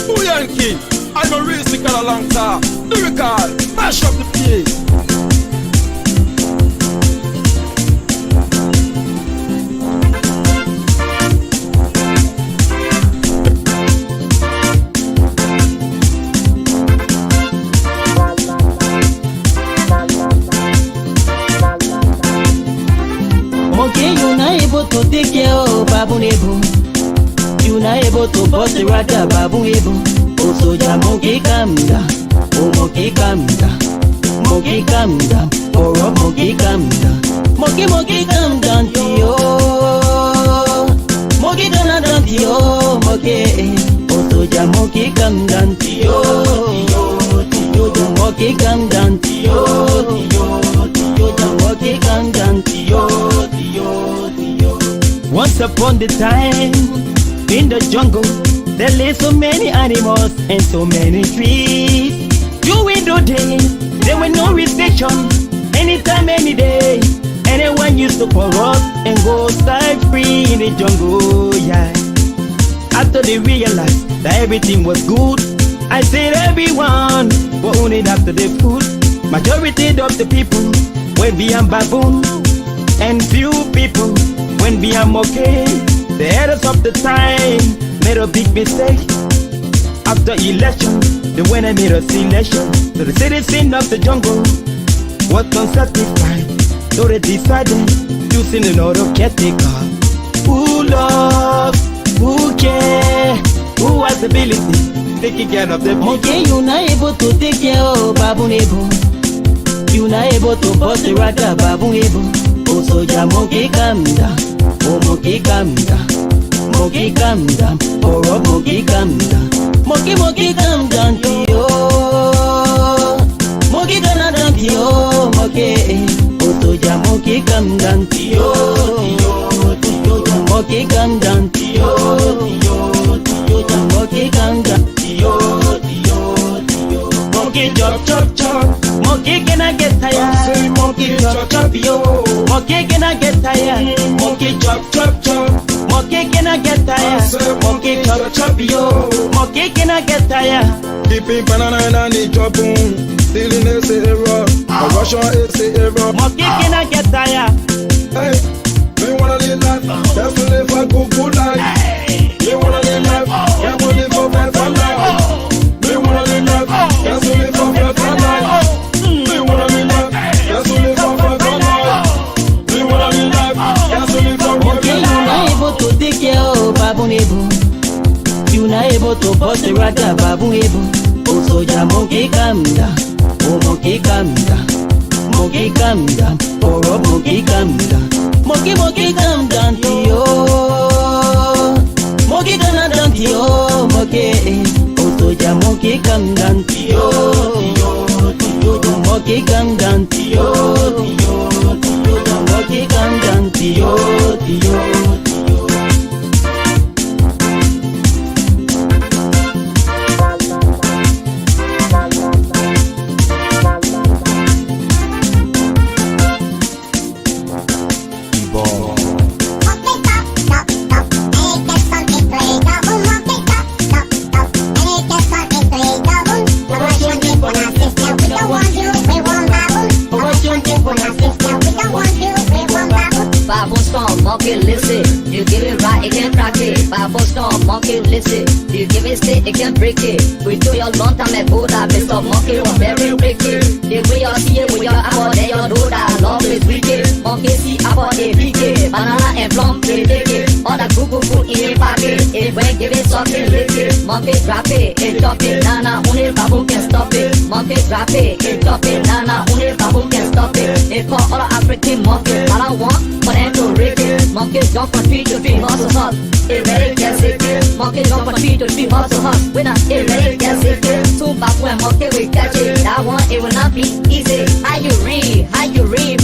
Who Yankee? I'm a real sick a long time. Lyrical, mash up the place. Monkey, you not able to take care of Babu Nebo. You not able to bust the rata Babu Nebo. Oh soldier, monkey calm down. Oh monkey calm down. Monkey calm down. Oh rock, monkey calm down. Monkey calm down to you. Monkey calm down to you. Monkey. Oh soldier, monkey calm down to you. Monkey calm down to you. Monkey calm down to you. Once upon the time, in the jungle, there lay so many animals and so many trees. During the day, there were no restriction. Anytime, any day, anyone used to corrupt and go outside free in the jungle, yeah. After they realized that everything was good, I said everyone were only after the food. Majority of the people went beyond baboon, and few people went beyond monkey. The headers of the time made a big mistake. After election, they went and made a selection. So the citizen of the jungle was unsatisfied, so they decided using another caretaker. Who love, who care, who has ability, taking care of the people. Okay, you not able to take care of Babu Nebo. You not able to bust the rata Babu Nebo. Oh soldier, monkey calm down. Oh monkey calm down. Monkey calm down. Oh rock, monkey calm down. Monkey calm down to you. Monkey calm down to you. Monkey. Oh soldier, monkey calm down to you. Monkey calm down to you. Monkey calm down to you. Monkey chop. Monkey cannot get tired. Monkey chop yo. Monkey cannot get tired. Monkey chop. Monkey cannot get tired. Monkey chop yo. Monkey cannot get tired. Keeping banana and the chop stealing is a error. A Russian is a error. Monkey cannot get tired. Hey, we wanna live life. That's to live a good life. We wanna live life. Can't live for better life. We wanna live life. That's to live for better life. We wanna live life. That's to live for better life. We wanna live life. That's to live for better life. You not able to take care of Babu Nebo. You not able to bust the rata Babu Nebo. Oh soldier, monkey calm down. Oh monkey calm down. Monkey calm down. Oh rock, monkey calm down. Monkey calm down to you. Monkey calm down to you. Monkey. Oh soldier, monkey calm down to you. Monkey calm down to you. Monkey calm down to you. Monkey listen, you give it right, it can crack it. Bible storm, monkey listen, you give it stick, it can break it. We do your long time ago that best of monkey was very wicked. The way you see it with your apple, then you know that love is wicked. Monkey see apple, they pick it, banana and plum, they take it. All that Google food in a pocket, it when give it something lick it. Monkey drop it, it drop it, nana, only baboon can stop it. Monkey drop it, it drop it, nana, only baboon can stop it. It call all African monkeys, all I want for them to break it. Monkeys jump from tree to tree, muscle hot. It ready gets it. Monkeys jump from tree to tree, muscle hot. When I it ready gets it. Two back when monkey we catch it. That one it will not be easy. How you read,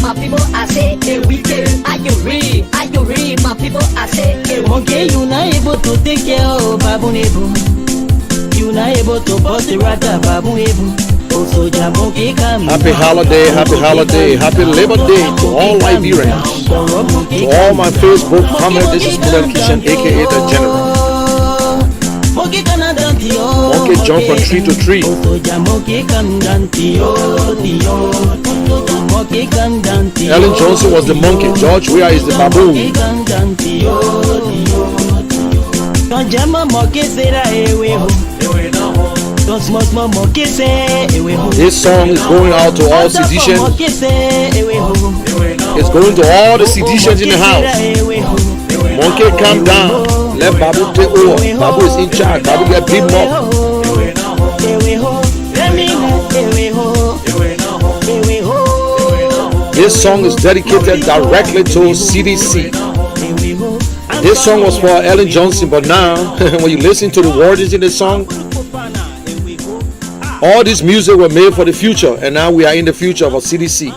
my people? I say it wicked. How you read, my people? I say it Monkey, you not able to take care of Babu Nebo. You not able to bust the rata Babu Nebo. Happy holiday, happy Labor Day to all Liberians. To all my Facebook comments, this is Keshen, aka The General. Monkey jump from tree to tree. Ellen Johnson was the monkey. George Weah is the baboon. This song is going out to all seditionists. It's going to all the seditionists in the house. Monkey, calm down. Let Babu take over. Babu is in charge. Babu get beaten up. This song is dedicated directly to CDC. This song was for Ellen Johnson, but now when you listen to the words in the song, all this music were made for the future, and now we are in the future of a CDC.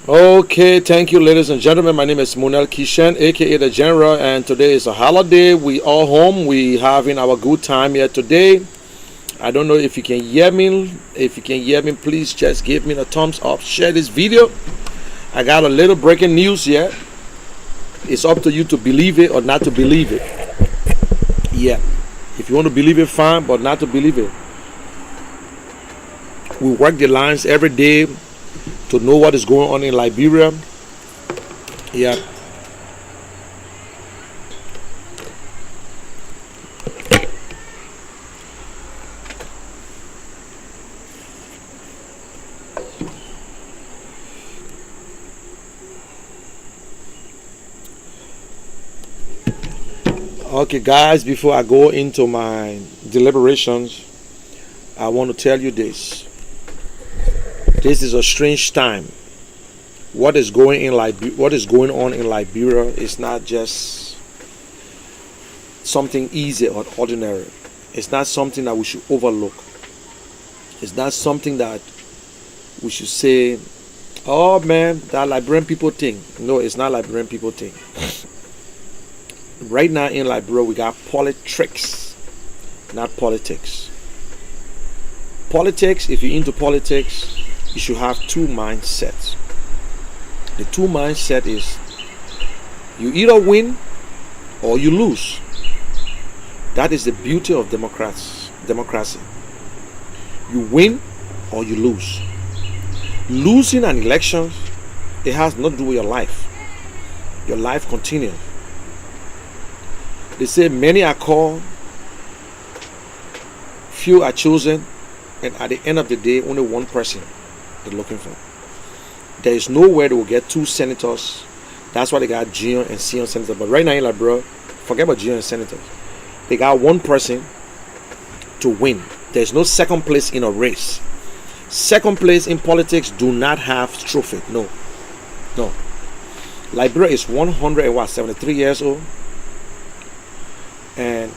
Okay, thank you, ladies and gentlemen. My name is Keshen, aka The General, and today is a holiday. We all home. We having our good time here today. I don't know if you can hear me. If you can hear me, please just give me a thumbs up. Share this video. I got a little breaking news here. It's up to you to believe it or not to believe it. Yeah, if you want to believe it, fine, but not to believe it. We work the lines every day to know what is going on in Liberia. Yeah. Okay, guys, before I go into my deliberations, I want to tell you this. This is a strange time. What is going on in Liberia is not just something easy or ordinary. It's not something that we should overlook. It's not something that we should say, oh man, that Liberian people think. No, it's not Liberian people think. Right now in Liberia, we got politics, not politics. Politics, if you're into politics, you should have two mindsets. The two mindset is you either win or you lose. That is the beauty of democracy. You win or you lose. Losing an election, it has nothing to do with your life. Your life continues. They say many are called, few are chosen, and at the end of the day, only one person they're looking for. There is nowhere they will get two senators. That's why they got junior and senior senators. But right now in Liberia, forget about junior and senators. They got one person to win. There's no second place in a race. Second place in politics do not have trophy. No. Liberia is 173 years old. And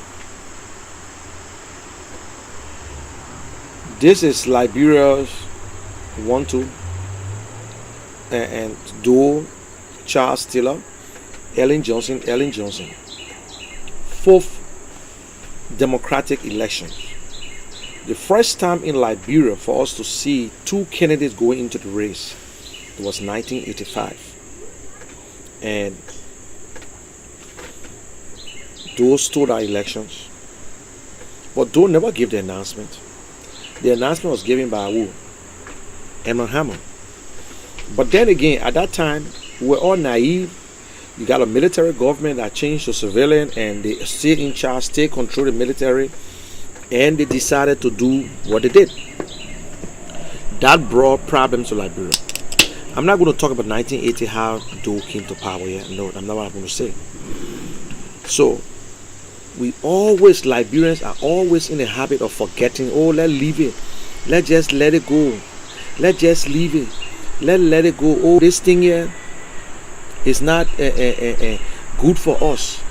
this is Liberia's 1-2 and duo Charles Taylor, Ellen Johnson. Fourth democratic elections. The first time in Liberia for us to see two candidates going into the race, it was 1985. And those stood our elections. But those never gave the announcement. The announcement was given by who? Emma Hammer. But then again, at that time, we were all naive. You got a military government that changed to civilian, and they stayed in charge, stay control the military, and they decided to do what they did. That brought problems to Liberia. I'm not going to talk about 1980, how Doe came to power yet. No, I'm not what I'm going to say. So, Liberians are always in the habit of forgetting, oh, let's leave it. Let's just let it go. Let's just leave it. Let it go. Oh, this thing here is not good for us.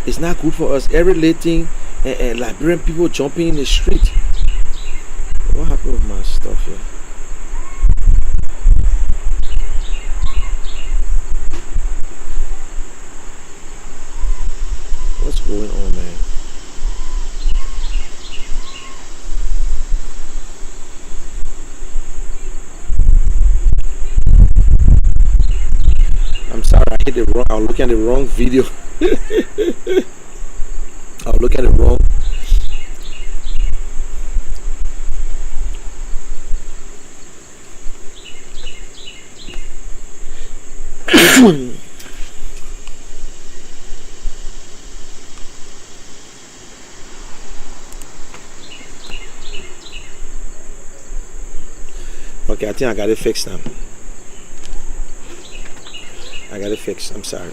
It's not good for us. Every late thing, Liberian people jumping in the street. What happened with my stuff here? What's going on, man? I'm sorry, I hit the wrong. I was looking at the wrong video. I was looking at the wrong. Okay, I think I got it fixed now. I got it fixed. I'm sorry.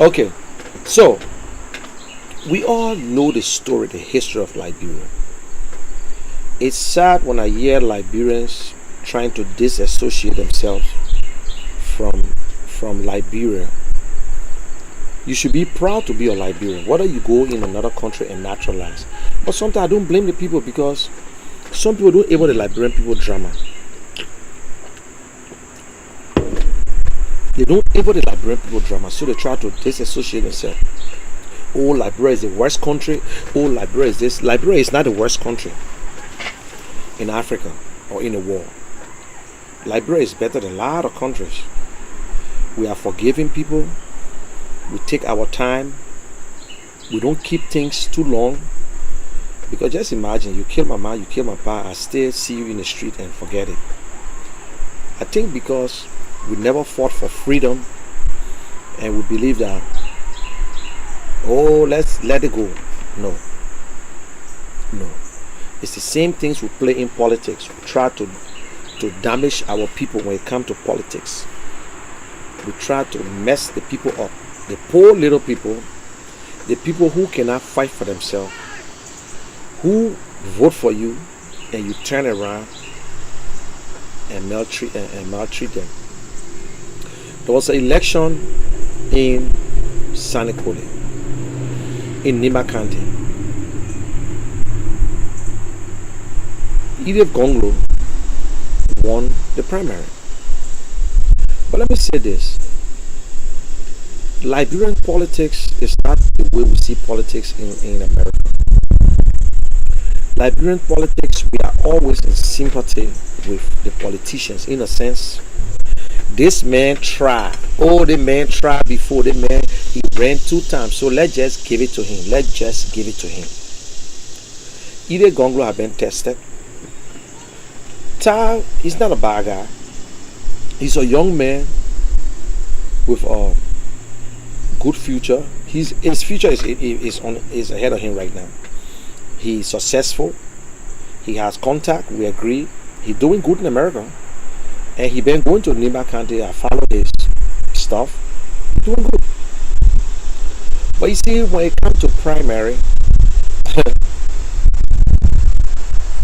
Okay, so we all know the story, the history of Liberia. It's sad when I hear Liberians trying to disassociate themselves from Liberia. You should be proud to be a Liberian, whether you go in another country and naturalize. But sometimes I don't blame the people, because some people don't able the Liberian people drama. They don't able the Liberian people drama, so they try to disassociate themselves. Oh, Liberia is the worst country. Oh, Liberia is this. Liberia is not the worst country in Africa or in the world. Liberia is better than a lot of countries. We are forgiving people. We take our time. We don't keep things too long. Because just imagine, you kill my mom, you kill my pa, I still see you in the street and forget it. I think because we never fought for freedom, and we believe that, oh, let's let it go. No. It's the same things we play in politics. We try to damage our people when it comes to politics. We try to mess the people up. The poor little people, the people who cannot fight for themselves, who vote for you and you turn around and maltreat them. There was an election in Sanikole, in Nima County. Edith Gonglo won the primary. But let me say this. Liberian politics is not the way we see politics in America. Liberian politics, we are always in sympathy with the politicians, in a sense. This man tried. Oh, the man tried before. The man, he ran 2 times. So let's just give it to him. Let's just give it to him. Ide Gonglo have been tested. Tal, he's not a bad guy. He's a young man with a good future. His future is ahead of him right now. He's successful. He has contact. We agree. He's doing good in America. And he been going to Nima County. I follow his stuff. He's doing good. But you see, when it comes to primary,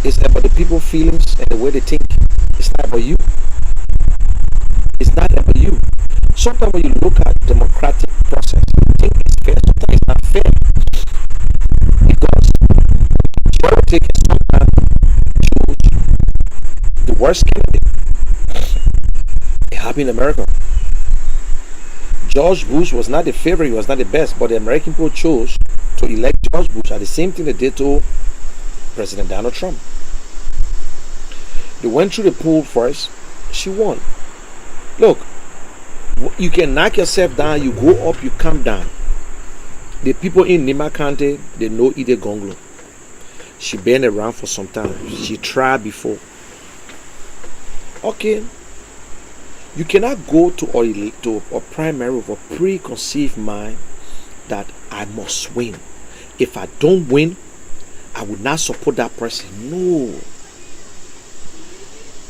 it's about the people's feelings and the way they think. It's not about you. It's not about you. Sometimes when you look at democratic process, you think it's fair. Sometimes it's not fair. Because majority can sometimes choose the worst candidate. It happened in America. George Bush was not the favorite, he was not the best, but the American people chose to elect George Bush at the same thing they did to President Donald Trump. They went through the poll first, she won. Look, you can knock yourself down, you go up, you come down. The people in Nima County, they know Ide Gonglo. She been around for some time. She tried before. Okay. You cannot go to a primary with a preconceived mind that I must win. If I don't win, I would not support that person. No.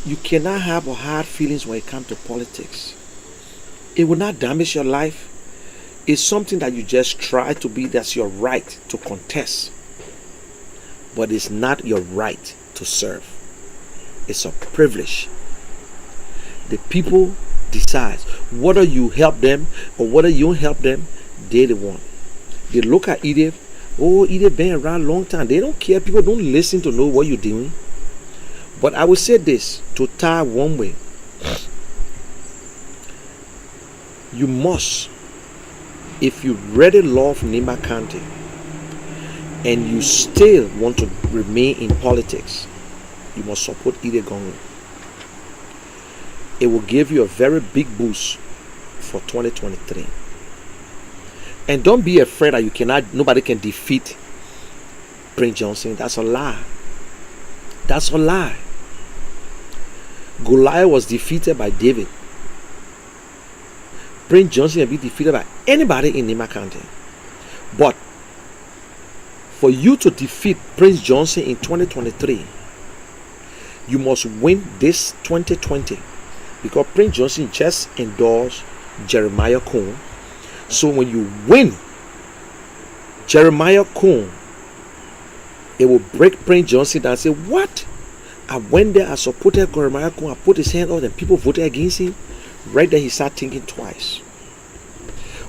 You cannot have hard feelings when it comes to politics. It will not damage your life. It's something that you just try to be. That's your right to contest. But it's not your right to serve. It's a privilege. The people decides. Whether you help them or whether you don't help them, they the one. They look at Edith. Oh, Edith been around a long time. They don't care. People don't listen to know what you're doing. But I will say this to tie one way. You must, if you really love Nima County and you still want to remain in politics, you must support Ide Gongo. It will give you a very big boost for 2023. And don't be afraid that nobody can defeat Prince Johnson. That's a lie. That's a lie. Goliath was defeated by David. Prince Johnson can be defeated by anybody in Nima County. But for you to defeat Prince Johnson in 2023, you must win this 2020. Because Prince Johnson just endorsed Jeremiah Cohn. So when you win Jeremiah Cohn, it will break Prince Johnson down and say, what? I went there, I supported Jeremiah Cohn, I put his hand out and people voted against him. Right there he started thinking twice.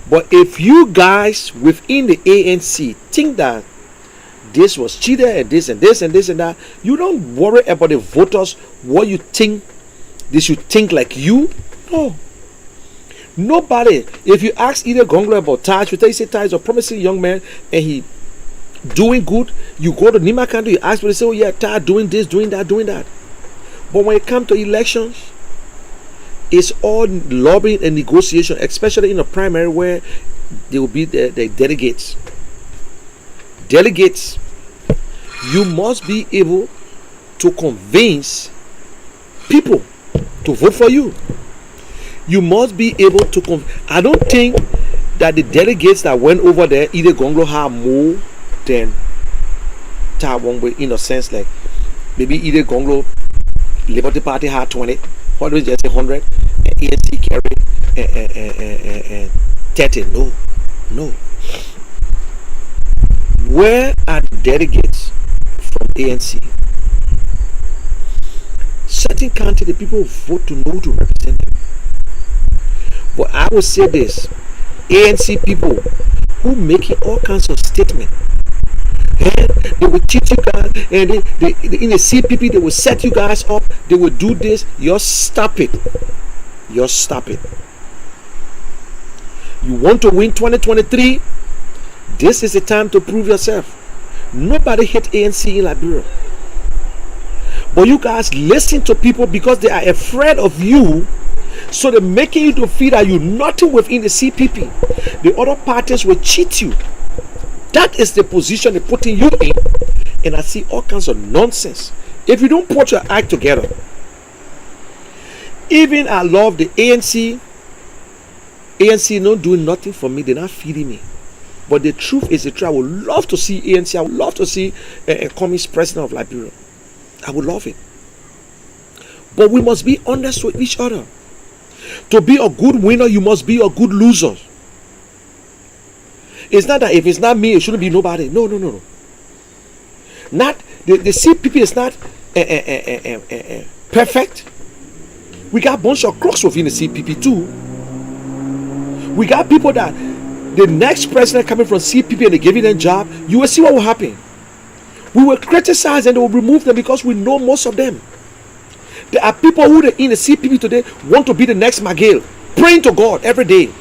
But if you guys within the ANC think that this was cheated and this and this and this and that, you don't worry about the voters, what you think they should think like you. No. Nobody. If you ask either Gonglo about Taj, you say Taj is a promising young man and he doing good, you go to Nima County, you ask people, they say, oh yeah, Taj doing this, doing that, doing that. But when it comes to elections, it's all lobbying and negotiation, especially in a primary where they will be the delegates. Delegates, you must be able to convince people to vote for you. You must be able to I don't think that the delegates that went over there, either Gonglo had more than Ta Wongwe, in a sense, like maybe either Gonglo Liberty Party had 20, what do we just say 100, and ANC carried 30. No. Where are the delegates from ANC? Certain county, the people vote to know to represent them. But I will say this, ANC people who making all kinds of statements, and they will teach you guys, and they in the CPP they will set you guys up, they will do this. Just stop it. Just stop it. You want to win 2023? This is the time to prove yourself. Nobody hate ANC in Liberia. But you guys listen to people because they are afraid of you. So they're making you to feel that you're nothing within the CPP. The other parties will cheat you. That is the position they're putting you in. And I see all kinds of nonsense. If you don't put your act together. Even I love the ANC. ANC not doing nothing for me. They're not feeding me. But the truth is the truth. I would love to see ANC. I would love to see a communist president of Liberia. I would love it. But we must be honest with each other. To be a good winner, you must be a good loser. It's not that if it's not me, it shouldn't be nobody. No. Not the CPP is not perfect. We got a bunch of crooks within the CPP too. We got people that the next president coming from CPP and they giving them job, you will see what will happen. We will criticize and they will remove them because we know most of them. There are people who are in the CPP today want to be the next Magale, praying to God every day.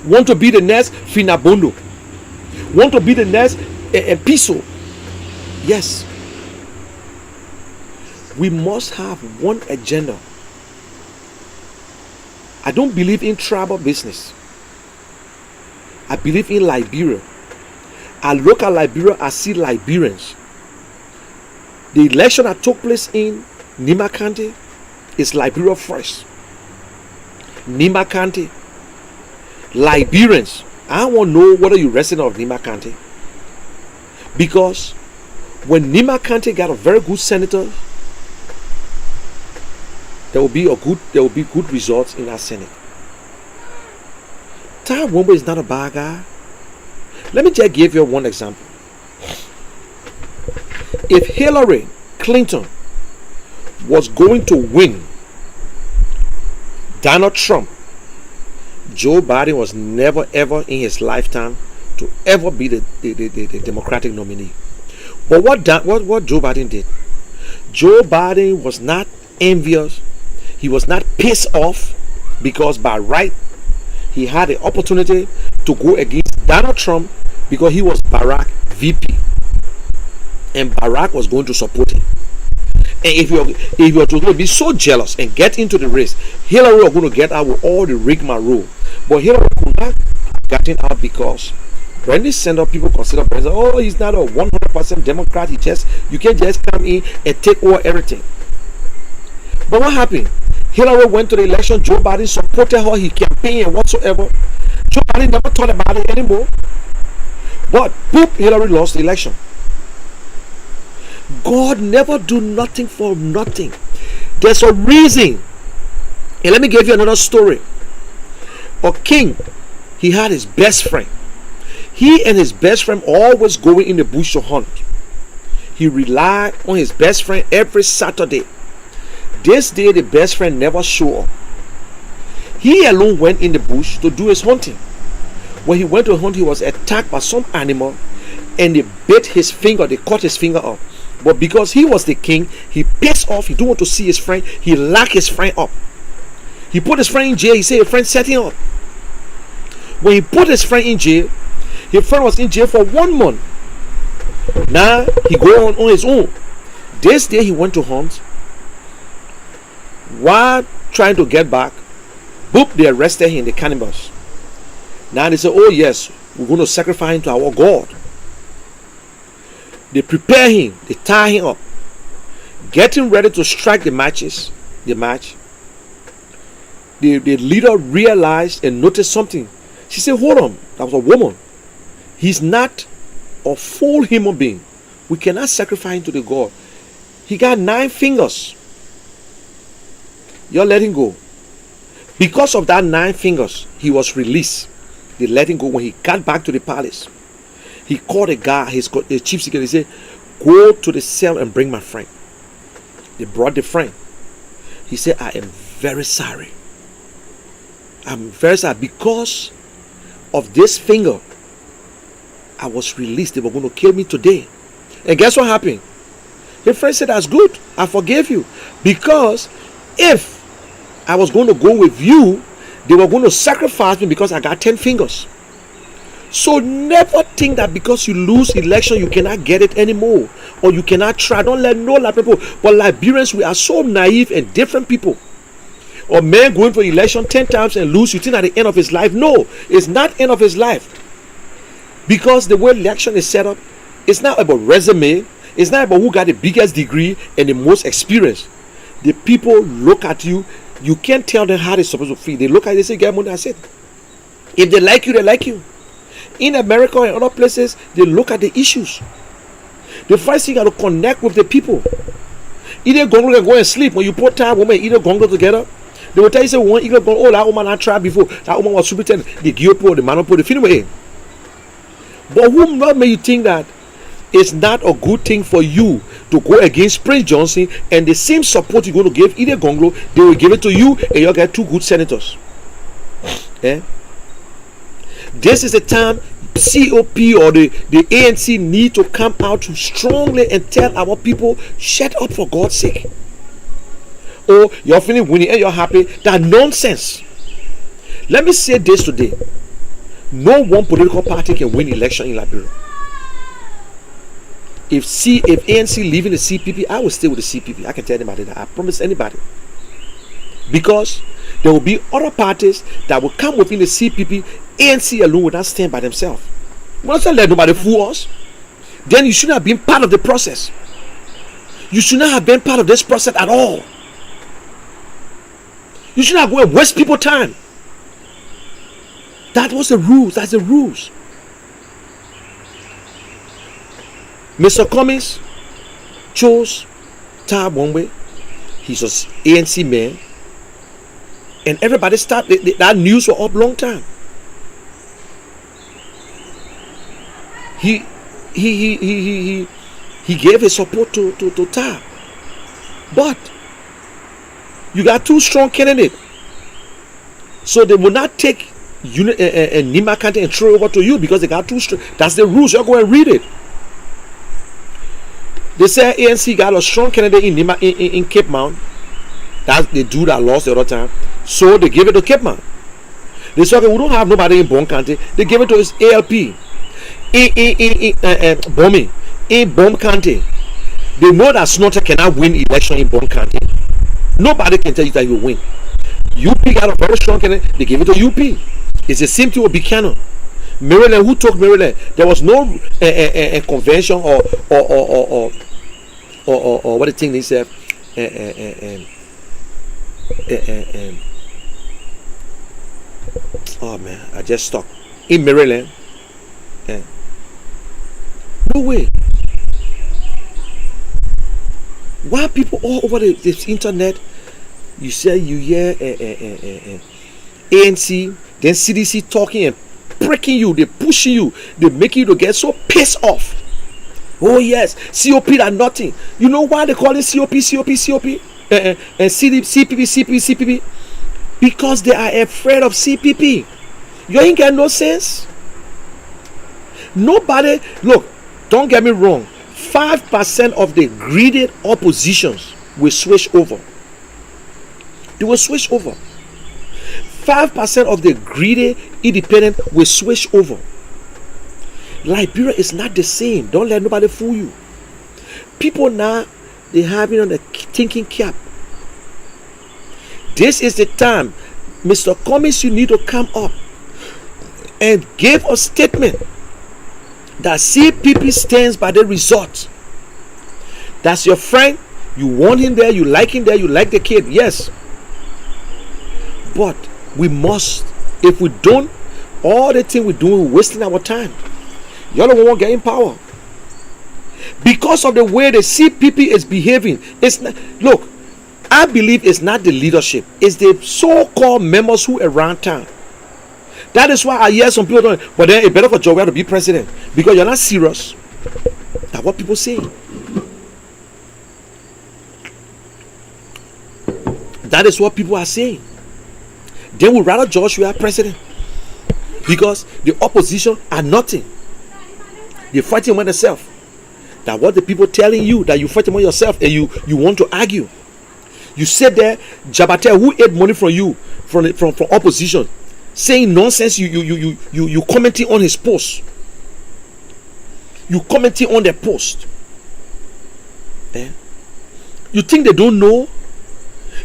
Want to be the next Finabondo. Want to be the next Piso. Yes. We must have one agenda. I don't believe in tribal business. I believe in Liberia. I look at Liberia, I see Liberians. The election that took place in Nima County is Liberia first. Nima County, Liberians. I want to know whether you're resident of Nima County. Because when Nima County got a very good senator, there will be good results in that Senate. Ty Wombo is not a bad guy. Let me just give you one example. If Hillary Clinton was going to win Donald Trump, Joe Biden was never ever in his lifetime to ever be the Democratic nominee. But what Joe Biden did, Joe Biden was not envious. He was not pissed off because by right he had the opportunity to go against Donald Trump because he was Barack VP and Barack was going to support him. And if you're to be so jealous and get into the race, Hillary was going to get out with all the rigmarole. But Hillary could not get out because Bernie Sanders, people consider Bernie, oh, he's not a 100% Democrat. You can't just come in and take over everything. But what happened? Hillary went to the election. Joe Biden supported her. He campaigned and whatsoever. Joe Biden never thought about it anymore. But boop, Hillary lost the election. God never do nothing for nothing. There's a reason. And let me give you another story. A king, he had his best friend. He and his best friend always going in the bush to hunt. He relied on his best friend every Saturday. This day the best friend never showed up. He alone went in the bush to do his hunting. When he went to hunt, he was attacked by some animal and they bit his finger. They cut his finger off. But because he was the king, he pissed off. He don't want to see his friend. He locked his friend up. He put his friend in jail. He said his friend set him up. When he put his friend in jail, his friend was in jail for 1 month. Now he go on his own. This day he went to hunt. While trying to get back, boop, they arrested him, the cannibals. Now they say, oh yes, we're going to sacrifice him to our God. They prepare him, they tie him up, getting ready to strike the match. The leader realized and noticed something. She said, hold on, that was a woman. He's not a full human being. We cannot sacrifice him to the God. He got 9 fingers. You let him go. Because of that 9 fingers, he was released. They let him go. When he got back to the palace, he called a guy, his chief security. He said, go to the cell and bring my friend. They brought the friend. He said, I am very sorry. I'm very sorry. Because of this finger, I was released. They were going to kill me today. And guess what happened? His friend said, that's good. I forgave you. Because if I was going to go with you, they were going to sacrifice me because I got 10 fingers. So never think that because you lose election you cannot get it anymore, or you cannot try. Don't let no like people. But Liberians, we are so naive and different people. Or man going for election 10 times and lose, you think at the end of his life? No, it's not end of his life. Because the way election is set up, it's not about resume. It's not about who got the biggest degree and the most experience. The people look at you. You can't tell them how they're supposed to feel. They look at you, they say, get money, that's it. If they like you, they like you. In America and other places, they look at the issues. The first thing you got to connect with the people. Either gongo can go and sleep. When you put time, women either gongo together. They will tell you, say, one either gongo, oh, that woman I tried before. That woman was superintendent. The geopo, the man put the film away. But who not make you think that it's not a good thing for you to go against Prince Johnson, and the same support you're going to give either Gonglo, they will give it to you, and you'll get 2 good senators. Yeah? This is the time COP or the ANC need to come out strongly and tell our people, shut up for God's sake. Or you're feeling winning and you're happy. That nonsense. Let me say this today. No one political party can win election in Liberia. If ANC leaving the CPP, I will stay with the CPP. I can tell anybody that. I promise anybody. Because there will be other parties that will come within the CPP. ANC alone will not stand by themselves. We don't let nobody fool us. Then you shouldn't have been part of the process. You should not have been part of this process at all. You should not go and waste people's time. That was the rules. That's the rules. Mr. Cummings chose Tab one way. He's an ANC man. And everybody started, that news was up long time. He gave his support to Tab. But you got 2 strong candidates. So they will not take Nima County and throw it over to you because they got too strong. That's the rules. You go and read it. They say ANC got a strong candidate in Nima in Cape Mount. That's the dude that lost the other time. So they give it to Cape Mount. They say, okay, we don't have nobody in Bon County. They give it to his ALP. Bombing. In Bon County. They know that Snorter cannot win election in Bon County. Nobody can tell you that you will win. UP got a very strong candidate. They give it to UP. It's the same thing with Buchanan. Maryland, who took Maryland? There was no convention or what the thing they said. Oh man, I just stuck in Maryland. No way. Why people all over this internet? You say you hear ANC, then CDC talking and breaking you, they pushing you, they make you to get so pissed off. Oh yes, COP are nothing. You know why they call it COP and CPP? Because they are afraid of CPP. You ain't got no sense. Nobody, look, don't get me wrong. 5% of the greedy oppositions will switch over. They will switch over. 5% of the greedy independent will switch over. Liberia is not the same. Don't let nobody fool you. People now, they have it on the thinking cap. This is the time, Mr. Cummings, you need to come up and give a statement that CPP stands by the result. That's your friend. You want him there. You like him there. You like the kid. Yes. But we must. If we don't, all the thing we're doing, we're wasting our time. Y'all don't want to get in power. Because of the way the CPP is behaving. It's not, look, I believe it's not the leadership. It's the so-called members who around town. That is why I hear some people don't. But then it's better for Joe to be president because you're not serious. That's what people say. That is what people are saying. They would rather Joshua president because the opposition are nothing. They're fighting among themselves. That what the people telling you that you fight among yourself and you want to argue. You said there, Jabate, who ate money from you from opposition, saying nonsense. You commenting on his post. You commenting on their post. You think they don't know?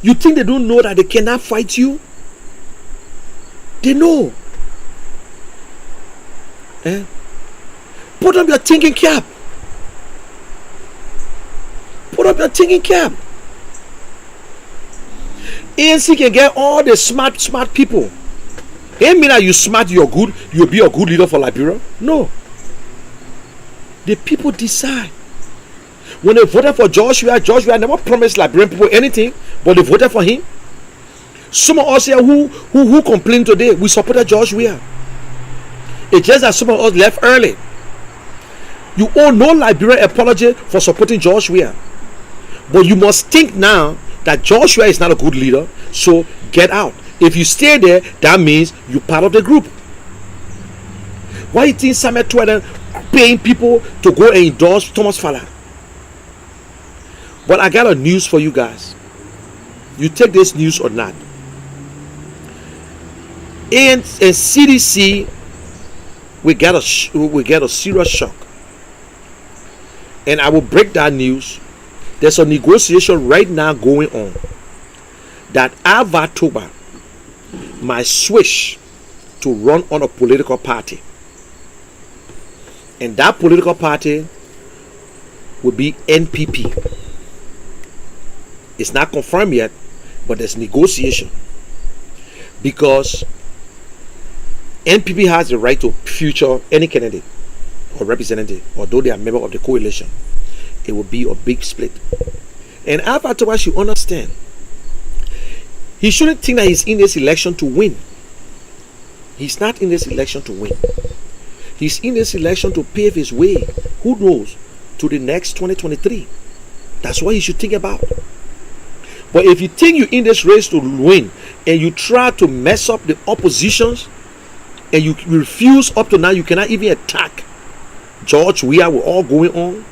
You think they don't know that they cannot fight you? They know. Put up your thinking cap. Put up your thinking cap. ANC can get all the smart people. It ain't mean that you smart, you're good, you'll be a good leader for Liberia. No. The people decide. When they voted for Joshua never promised Liberian people anything, but they voted for him. Some of us here who complained today, we supported Joshua. It's just that some of us left early. You owe no Liberian apology for supporting Joshua. But you must think now that Joshua is not a good leader, so get out. If you stay there, that means you're part of the group. Why do you think Samuel Twain paying people to go and endorse Thomas Fowler? But I got a news for you guys. You take this news or not. And CDC we get a serious shock. And I will break that news. There's a negotiation right now going on that Alvatoba might switch to run on a political party. And that political party will be NPP. It's not confirmed yet, but there's negotiation. Because NPP has the right to future any candidate or representative, although they are member of the coalition. It will be a big split. And Alpha Toba should understand. He shouldn't think that he's in this election to win. He's not in this election to win. He's in this election to pave his way, who knows, to the next 2023. That's what he should think about. But if you think you're in this race to win and you try to mess up the oppositions, and you refuse up to now, you cannot even attack George Weah with all going on.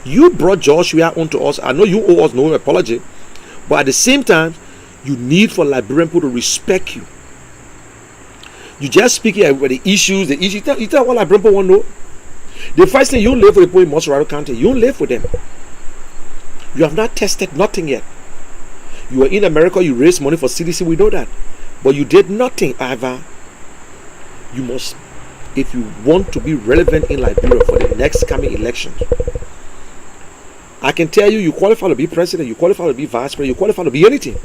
You brought George Weah onto us. I know you owe us no apology, but at the same time, you need for Liberian people to respect you. You just speak here about the issues. You tell what Liberian people want to know. The first thing, you don't live with the people in Montserrat County. You don't live with them. You have not tested nothing yet. You were in America, you raised money for CDC, we know that. But you did nothing either. You must, if you want to be relevant in Liberia for the next coming elections, I can tell you, you qualify to be president, you qualify to be vice president, you qualify to be anything.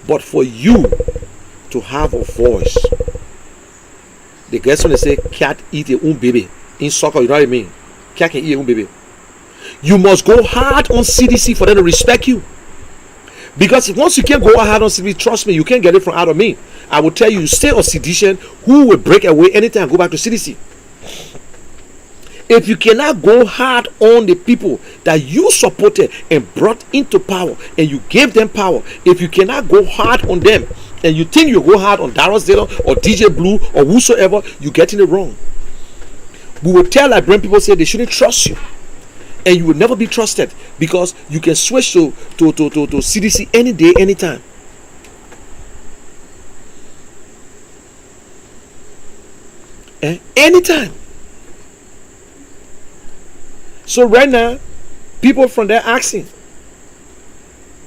But for you to have a voice, the guys when they say cat eat their own baby in soccer, you know what I mean? Cat can eat their own baby. You must go hard on CDC for them to respect you. Because once you can't go hard on CDC, trust me, you can't get it from out of me. I will tell you, you stay a sedition, who will break away anytime and go back to CDC. If you cannot go hard on the people that you supported and brought into power, and you gave them power, if you cannot go hard on them, and you think you go hard on Darius Dillon or DJ Blue or whosoever, you're getting it wrong. We will tell Liberian people, say they shouldn't trust you, and you will never be trusted, because you can switch to CDC any day, anytime. Anytime. So right now, people from there asking,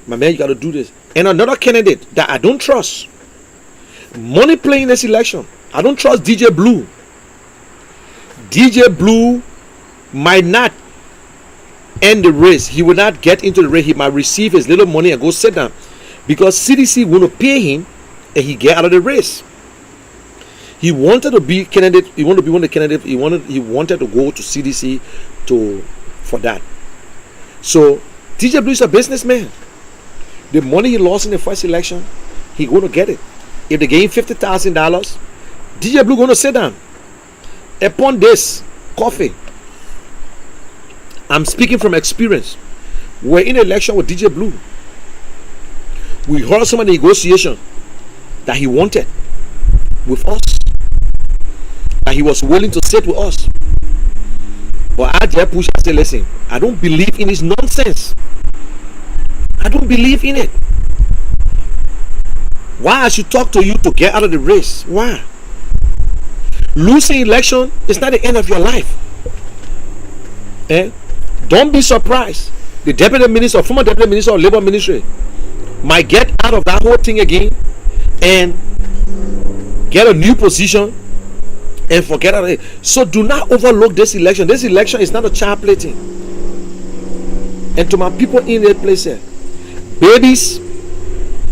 my man, you got to do this. And another candidate that I don't trust, money playing this election, I don't trust DJ Blue. DJ Blue might not end the race. He will not get into the race. He might receive his little money and go sit down, because CDC want to pay him and he get out of the race. He wanted to be candidate. He wanted to be one of the candidates. He wanted to go to CDC for that. So DJ Blue is a businessman. The money he lost in the first election, he going to get it. If they gave him $50,000, DJ Blue going to sit down. Upon this coffee, I'm speaking from experience. We're in an election with DJ Blue. We heard some of the negotiation that he wanted with us, that he was willing to sit with us. But I just push and say, listen, I don't believe in this nonsense. I don't believe in it. Why I should talk to you to get out of the race? Why? Losing election is not the end of your life. Don't be surprised. The deputy minister, former deputy minister of labor ministry, might get out of that whole thing again and get a new position and forget about it. So do not overlook this election. This election is not a child play thing. And to my people in that place here, babies,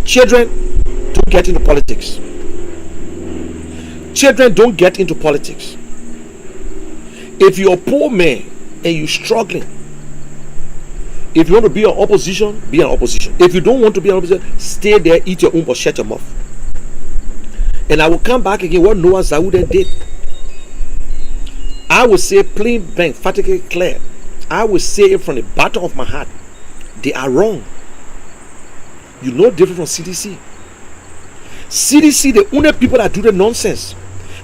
children, don't get into politics. Children, don't get into politics. If you're a poor man and you're struggling, if you want to be an opposition, be an opposition. If you don't want to be an opposition, stay there, eat your own, but shut your mouth. And I will come back again what Noah Zawude did. I will say plain blank, emphatically clear. I will say it from the bottom of my heart. They are wrong. You know different from CDC. CDC, the only people that do the nonsense,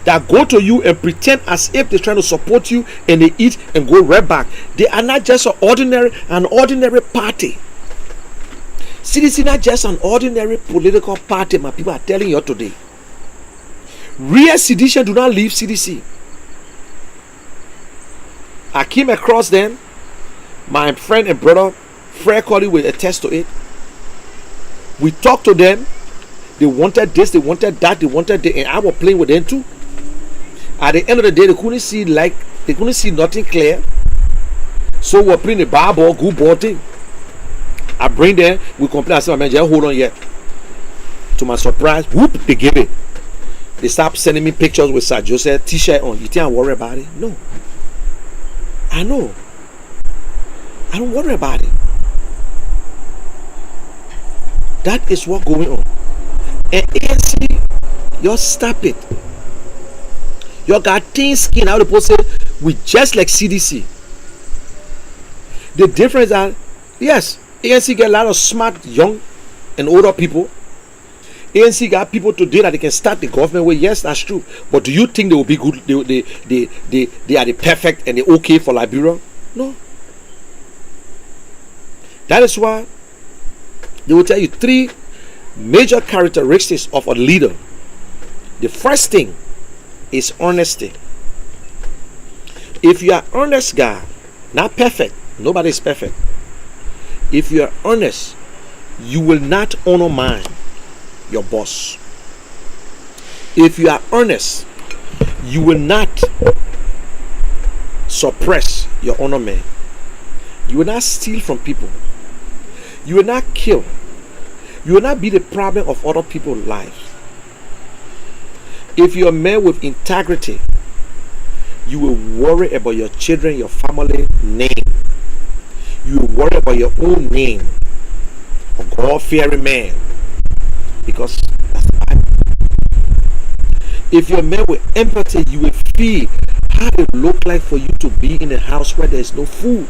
that go to you and pretend as if they're trying to support you, and they eat and go right back. They are not just an ordinary party. CDC not just an ordinary political party. My people are telling you today. Real sedition do not leave CDC. I came across them. My friend and brother Fred Colley will attest to it. We talked to them. They wanted this, they wanted that, they wanted that, and I was playing with them too. At the end of the day, they couldn't see nothing clear. So we're playing the bar ball, good ball thing. I bring them, we complain. I said, man, just hold on yet. To my surprise, whoop, they give it. They start sending me pictures with Sir Joseph t-shirt on. You think I worry about it? No. I know. I don't worry about it. That is what's going on. And ANC, you stop it. You got thin skin. How the people say, we just like CDC. The difference is, yes, ANC get a lot of smart young and older people. ANC got people today that they can start the government with. Yes, that's true. But do you think they will be good? They are the perfect and they okay for Liberia? No. That is why they will tell you 3 major characteristics of a leader. The first thing is honesty. If you are honest guy, not perfect, nobody is perfect. If you are honest, you will not undermine your boss. If you are honest, you will not suppress your honor man. You will not steal from people. You will not kill. You will not be the problem of other people's lives. If you are a man with integrity, you will worry about your children, your family name. You will worry about your own name. A God-fearing man. Because that's the Bible. If you're a man with empathy, you will feel how it look like for you to be in a house where there is no food.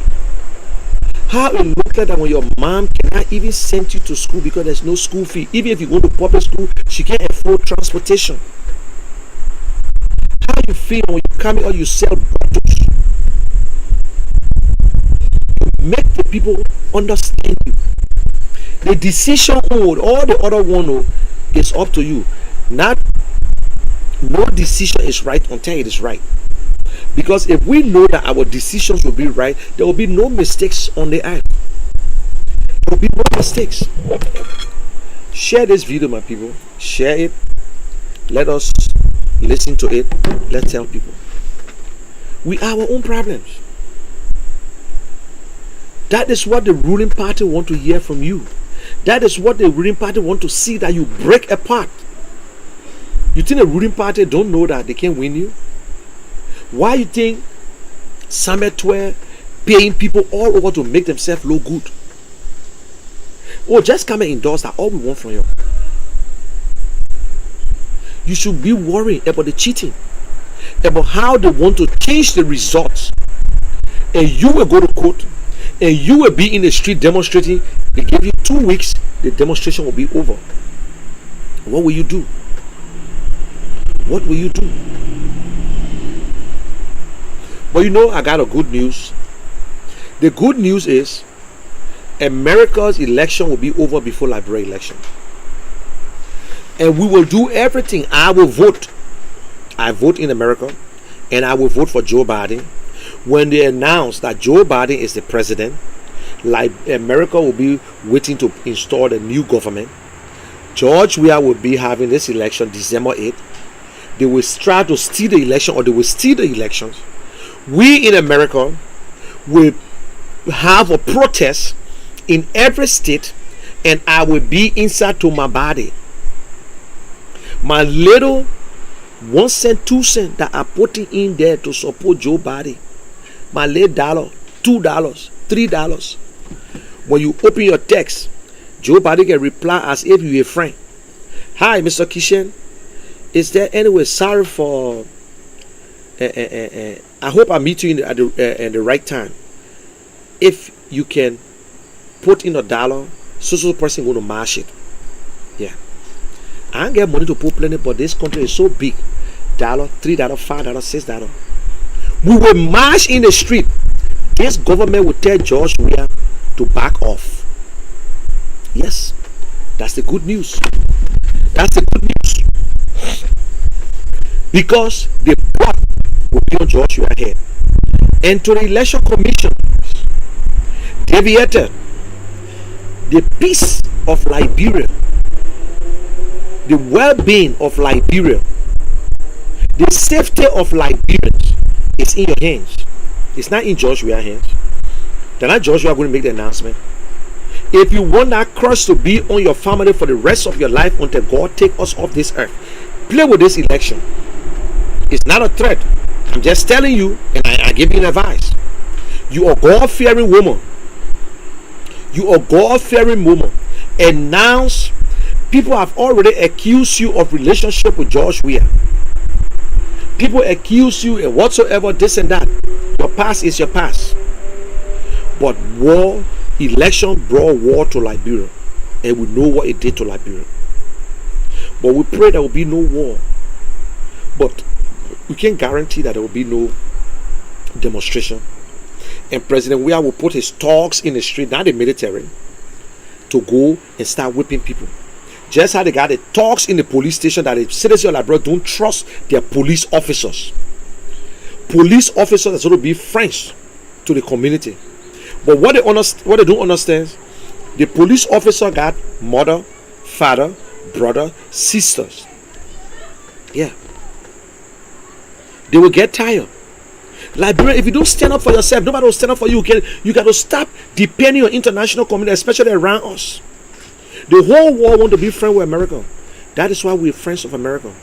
How it look like that when your mom cannot even send you to school because there's no school fee. Even if you go to public school, she can't afford transportation. How you feel when you come here or you sell bottles. You make the people understand you. The decision all the other one is up to you. Not no decision is right until it is right. Because if we know that our decisions will be right, there will be no mistakes on the earth. There will be no mistakes. Share this video, my people. Share it. Let us listen to it. Let's tell people. We are our own problems. That is what the ruling party want to hear from you. That is what the ruling party want to see, that you break apart. You think the ruling party don't know that they can win you? Why you think Summit 12 paying people all over to make themselves look good? Oh, just come and endorse that. All we want from you. You should be worried about the cheating, about how they want to change the results, and you will go to court and you will be in the street demonstrating. They give you 2 weeks, the demonstration will be over. What will you do? What will you do? But you know, I got a good news. The good news is America's election will be over before Liberia election. And we will do everything. I will vote. I vote in America, and I will vote for Joe Biden. When they announce that Joe Biden is the president, like America will be waiting to install the new government. George Weah will be having this election December 8th. They will try to steal the election, or they will steal the elections. We in America will have a protest in every state, and I will be inside to my body. My little 1 cent, 2 cent that I putting in there to support Joe Biden. My little $1, $2, $3. When you open your text, Joe Biden can reply as if you were a friend. Hi, Mr. Keshen. Is there anyway? Sorry for. I hope I meet you at the right time. If you can put in $1, so person going to mash it. Yeah. I don't get money to put plenty, but this country is so big. $1, $3, $5, $6. We will march in the street. This government will tell George Weah to back off. Yes, that's the good news. That's the good news. Because the blood will be on George Weah's head. And to the election commission, deviated the peace of Liberia, the well-being of Liberia, the safety of Liberians is in your hands. It's not in George Weah's hands. They're not George Weah going to make the announcement. If you want that curse to be on your family for the rest of your life until God take us off this earth, play with this election. It's not a threat. I'm just telling you, and I give you advice. You are God-fearing woman. You are God-fearing woman. Announce. People have already accused you of relationship with George Weah. People accuse you and whatsoever, this and that. Your past is your past. But election brought war to Liberia, and we know what it did to Liberia. But we pray there will be no war. But we can't guarantee that there will be no demonstration. And President Weah will put his thugs in the street, not the military, to go and start whipping people. Just how they got the thugs in the police station that the citizens of Liberia don't trust their police officers. Police officers are supposed to be friends to the community. But what they don't understand, the police officer got mother, father, brother, sisters. Yeah. They will get tired. Liberia, if you don't stand up for yourself, nobody will stand up for you. You got to stop depending on international community, especially around us. The whole world want to be friends with America. That is why we're friends of America.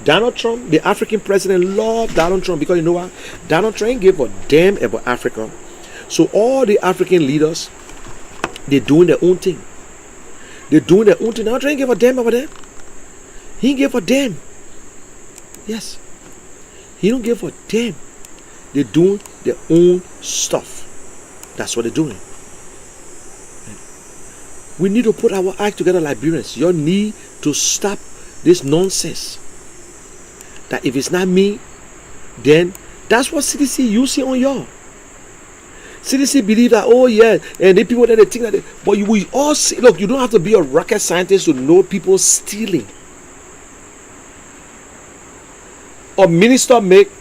Donald Trump, the African president, loved Donald Trump because you know what? Donald Trump ain't give a damn about Africa. So all the African leaders, they're doing their own thing. They're doing their own thing. Donald Trump ain't give a damn about them. He ain't give a damn. Yes. He don't give a damn. They're doing their own stuff. That's what they're doing. We need to put our act together, Liberians. You need to stop this nonsense. That if it's not me, then that's what CDC using on y'all. CDC believe that, oh yeah, and the people that they think that but we all see, look, you don't have to be a rocket scientist to know people stealing. A minister make,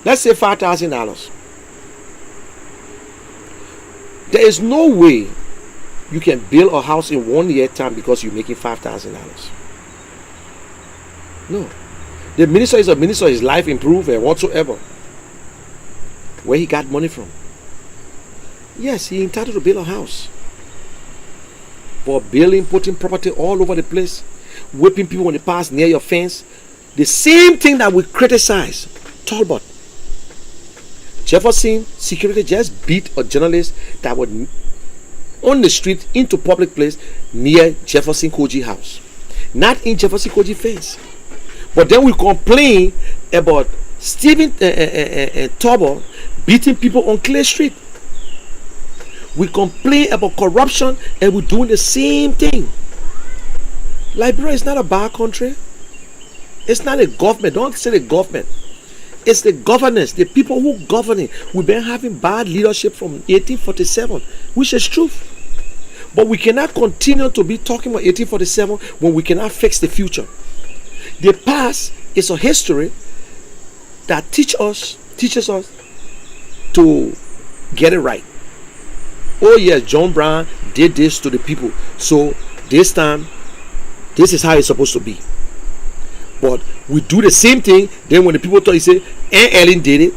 let's say $5,000. There is no way you can build a house in 1 year time because you're making $5,000. No. The minister is a minister, his life improved and whatsoever. Where he got money from? Yes, he entitled to build a house. But building, putting property all over the place, whipping people when they pass near your fence, the same thing that we criticize. Talbot. Jefferson security just beat a journalist that was on the street into public place near Jefferson Koji house. Not in Jefferson Koji fence. But then we complain about Stephen Talbot beating people on Clay Street. We complain about corruption and we're doing the same thing. Liberia is not a bad country. It's not a government. Don't say the government. It's the governance, the people who govern it. We've been having bad leadership from 1847, which is truth. But we cannot continue to be talking about 1847 when we cannot fix the future. The past is a history that teaches us to get it right. Oh yes, John Brown did this to the people. So this time, this is how it's supposed to be. But we do the same thing. Then when the people talk, you say, Aunt Ellen did it.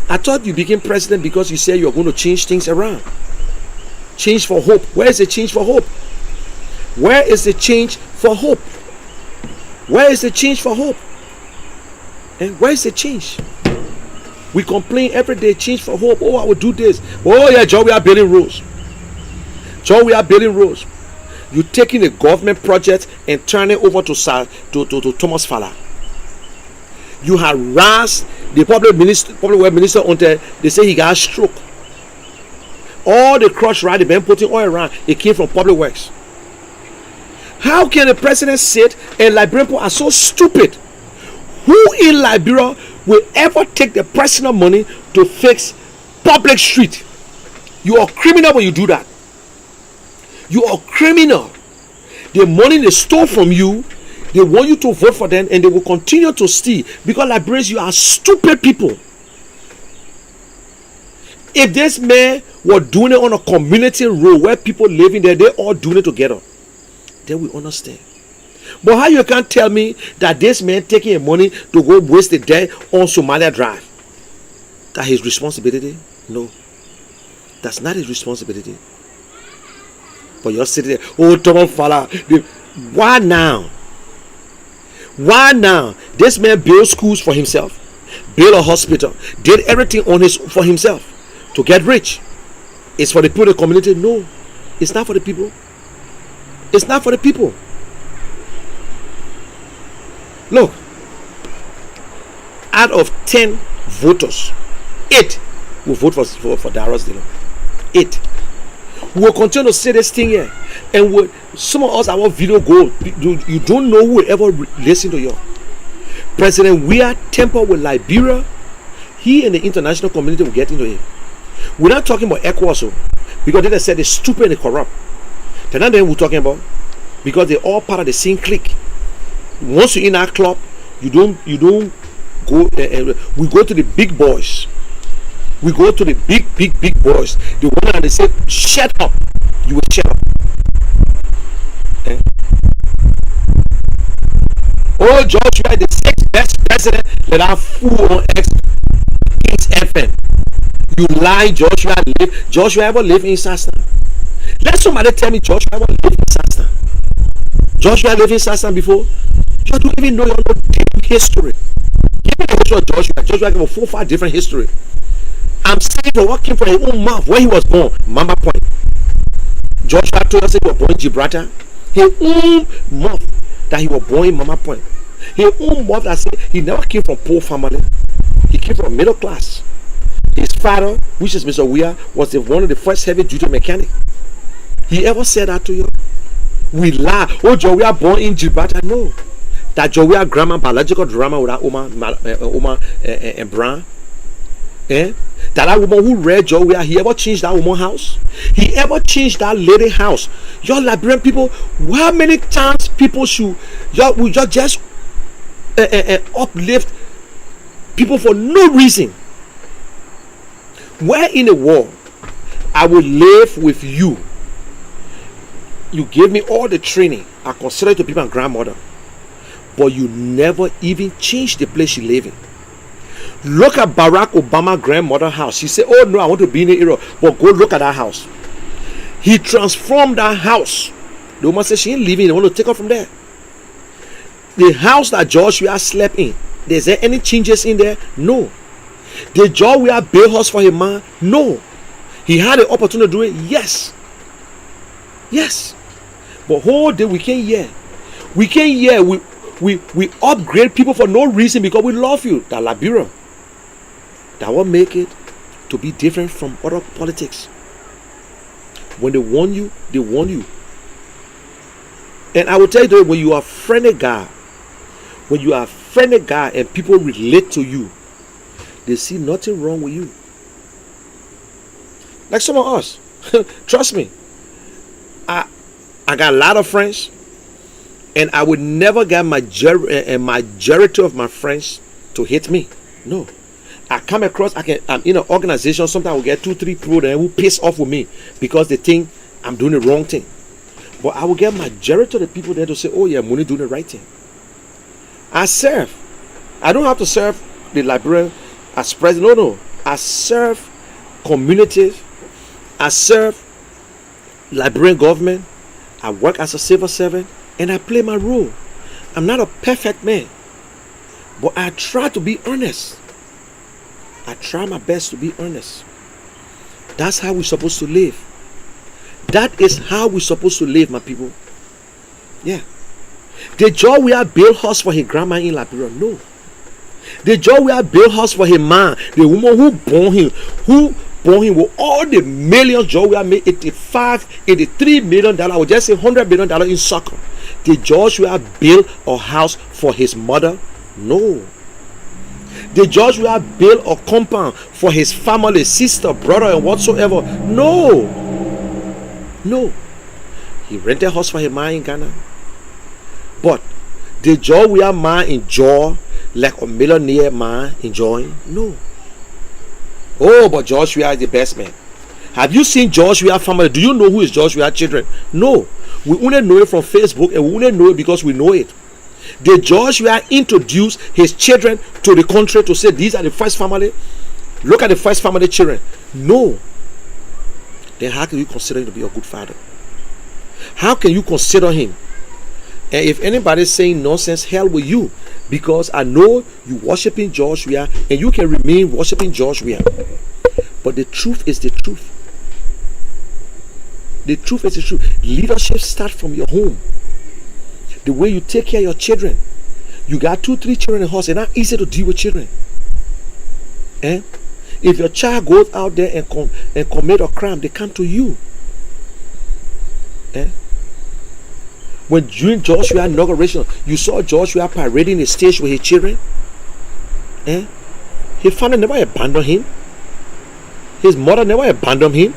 I thought you became president because you said you're going to change things around. Change for hope. Where is the change for hope? Where is the change for hope? Where is the change for hope? And where is the change? We complain every day, change for hope. Oh, I will do this. Oh yeah, John, we are building roads. John, we are building roads. You taking a government project and turn it over to Thomas Fowler. You harass the public work minister until they say he got a stroke. All the crush right, they've been putting oil around, it came from public works. How can the president sit and Liberian people are so stupid? Who in Liberia will ever take the personal money to fix public street? You are criminal when you do that. You are criminal. The money they stole from you, they want you to vote for them and they will continue to steal because Liberians, you are stupid people. If this man was doing it on a community road where people living there, they all doing it together, then we understand. But how you can't tell me that this man taking money to go waste the day on Somalia Drive, that his responsibility? No, that's not his responsibility. But you're sitting there, oh, Thomas Fowler, why now? Why now? This man built schools for himself, built a hospital, did everything for himself to get rich. It's for the people of the community? No, it's not for the people. It's not for the people. Look, out of 10 voters, 8 will vote for Darius Dillon. 8. We will continue to say this thing here, and Some of us, our video go, you don't know who will ever listen to you. President Weah temper with Liberia, he and the international community will get into it. We're not talking about ECOWAS, because they said they're stupid and corrupt. Then we're talking about, because they're all part of the same clique. Once you're in our club, you don't go. We go to the big boys. We go to the big boys. The one that they say, shut up. You will shut up. Oh, Joshua, the sixth best president that I fool on X FM. You lie, Joshua. Joshua ever live in Sasna? Let somebody tell me Joshua ever live in Sasna. Joshua lived in Sasna before? You don't even know your own history. Give me the history of Joshua. Joshua gave a 4 or 5 different history. I'm saying for what came from his own mouth where he was born. Mama point. Joshua told us he was born in Gibraltar. His own mouth that he was born in Mama point. His own mouth that said he never came from poor family. He came from middle class. His father, which is Mr. Weah, was one of the first heavy duty mechanic. He ever said that to you? We lie. Oh, Joshua born in Gibraltar. No. That Joshua grandma biological drama with that Oma and Brown. That woman who read Joshua, he ever changed that woman's house? He ever changed that lady house? Your Liberian people, how many times people should you just uplift people for no reason? Where in the world I will live with you? You gave me all the training. I consider you to be my grandmother. But you never even changed the place you live in. Look at Barack Obama's grandmother's house. She said, oh no, I want to be in the era. But go look at that house. He transformed that house. The woman said she ain't leaving. They want to take her from there. The house that Joshua slept in, is there any changes in there? No. Did Joshua build house for his man? No. He had the opportunity to do it? Yes. Yes. But whole day we can't hear. We can't hear. We upgrade people for no reason because we love you. That Liberia. That will make it to be different from other politics. When they warn you, they warn you. And I will tell you that when you are a friendly guy, and people relate to you, they see nothing wrong with you. Like some of us. Trust me. I got a lot of friends, and I would never get majority of my friends to hate me. No. I come across, I'm in an organization, sometimes I will get 2-3 people there who piss off with me because they think I'm doing the wrong thing. But I will get majority of the people there to say, oh yeah, Mooney doing the right thing. I serve. I don't have to serve the Liberian as president. No. I serve communities. I serve Liberian government. I work as a civil servant and I play my role. I'm not a perfect man, but I try to be honest. I try my best to be honest. That's how we're supposed to live. That is how we're supposed to live, my people. Yeah. Did Joshua build house for his grandma in Liberia? No. Did Joshua build house for his man, the woman who born him with all the millions Joshua made, $83 million, I would just say $100 million in soccer. Did Joshua build a house for his mother? No. Did Joshua build a compound for his family, sister, brother, and whatsoever? No. No. He rented a house for his man in Ghana. But did Joshua man enjoy like a millionaire man enjoying? No. Oh, but Joshua is the best man. Have you seen Joshua's family? Do you know who is Joshua's children? No. We only know it from Facebook, and we only know it because we know it. Did Joshua introduce his children to the country to say these are the first family? Look at the first family children. No. Then how can you consider him to be a good father? How can you consider him? And if anybody's saying nonsense, hell with you. Because I know you worshiping Joshua and you can remain worshiping Joshua. But the truth is the truth. The truth is the truth. Leadership starts from your home. The way you take care of your children. You got 2-3 children in the house. It's not easy to deal with children. If your child goes out there and commit a crime, they come to you. When during Joshua inauguration, you saw Joshua parading the stage with his children. His father never abandoned him. His mother never abandoned him.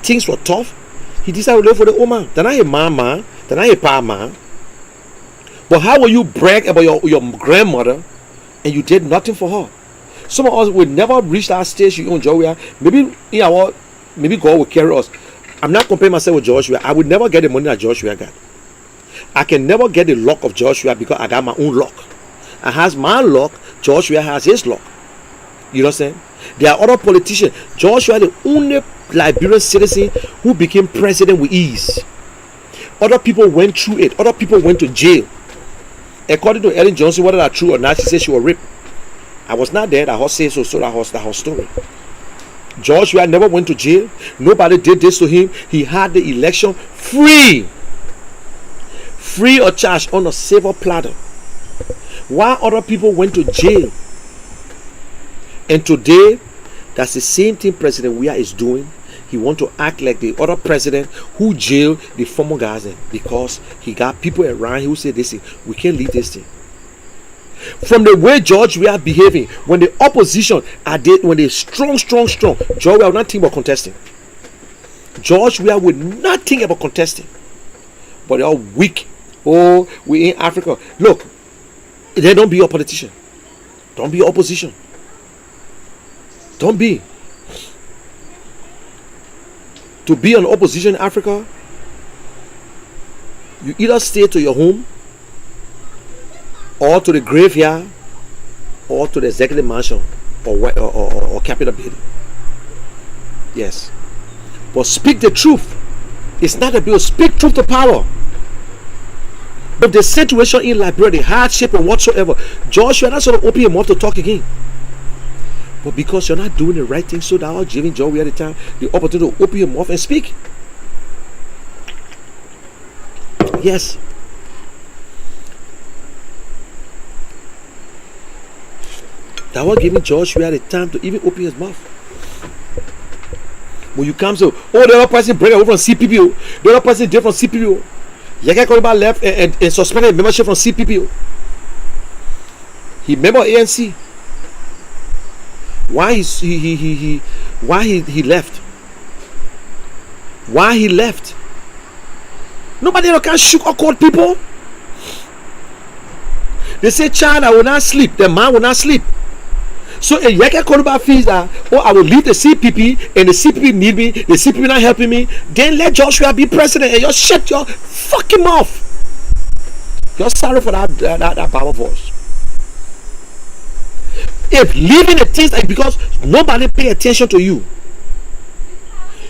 Things were tough. He decided to live for the woman. They're not a mama. They're not a pa man. But how will you brag about your grandmother and you did nothing for her? Some of us will never reach that stage you enjoy. Maybe God will carry us. I'm not comparing myself with Joshua. I would never get the money that Joshua got. I can never get the luck of Joshua because I got my own luck. I has my luck. Joshua has his luck. You know what I'm saying? There are other politicians. Joshua is the only Liberian citizen who became president with ease. Other people went through it. Other people went to jail. According to Ellen Johnson, whether that's true or not, she said she was raped. I was not there. That horse says so. That was her story. Joshua never went to jail. Nobody did this to him. He had the election free of charge on a silver platter. While other people went to jail. And today, that's the same thing President Weah is doing. He want to act like the other president who jailed the former guys because he got people around who say, "Listen, we can't leave this thing." From the way George Weah behaving, when the opposition when they strong, George Weah will not think about contesting. George Weah would not think about contesting. But they are weak. Oh, we in Africa. Look, they don't be a politician. Don't be opposition. Don't be. To be an opposition in Africa, you either stay to your home or to the graveyard or to the executive mansion or Capitol building. Yes. But speak the truth. It's not a bill. Speak truth to power. But the situation in Liberia, the hardship and whatsoever, Joshua, not sort of open your mouth to talk again. But because you're not doing the right thing, so that I was giving Joey at the time the opportunity to open your mouth and speak. Yes. That was giving Joshua the time to even open his mouth. When you come to, oh, the other person break away from CPPO, the other person did from CPPO. Yaka Koriba left and suspended membership from CPPO. He member ANC. Why he left? Why he left? Nobody ever can sugarcoat people. They say child, I will not sleep. The man will not sleep. So a Yaka Koriba feels that, oh, I will leave the CPP and the CPP need me, the CPP not helping me. Then let Joshua be president and you shut your fucking mouth. You're sorry for that power voice. If leaving the things like because nobody pay attention to you,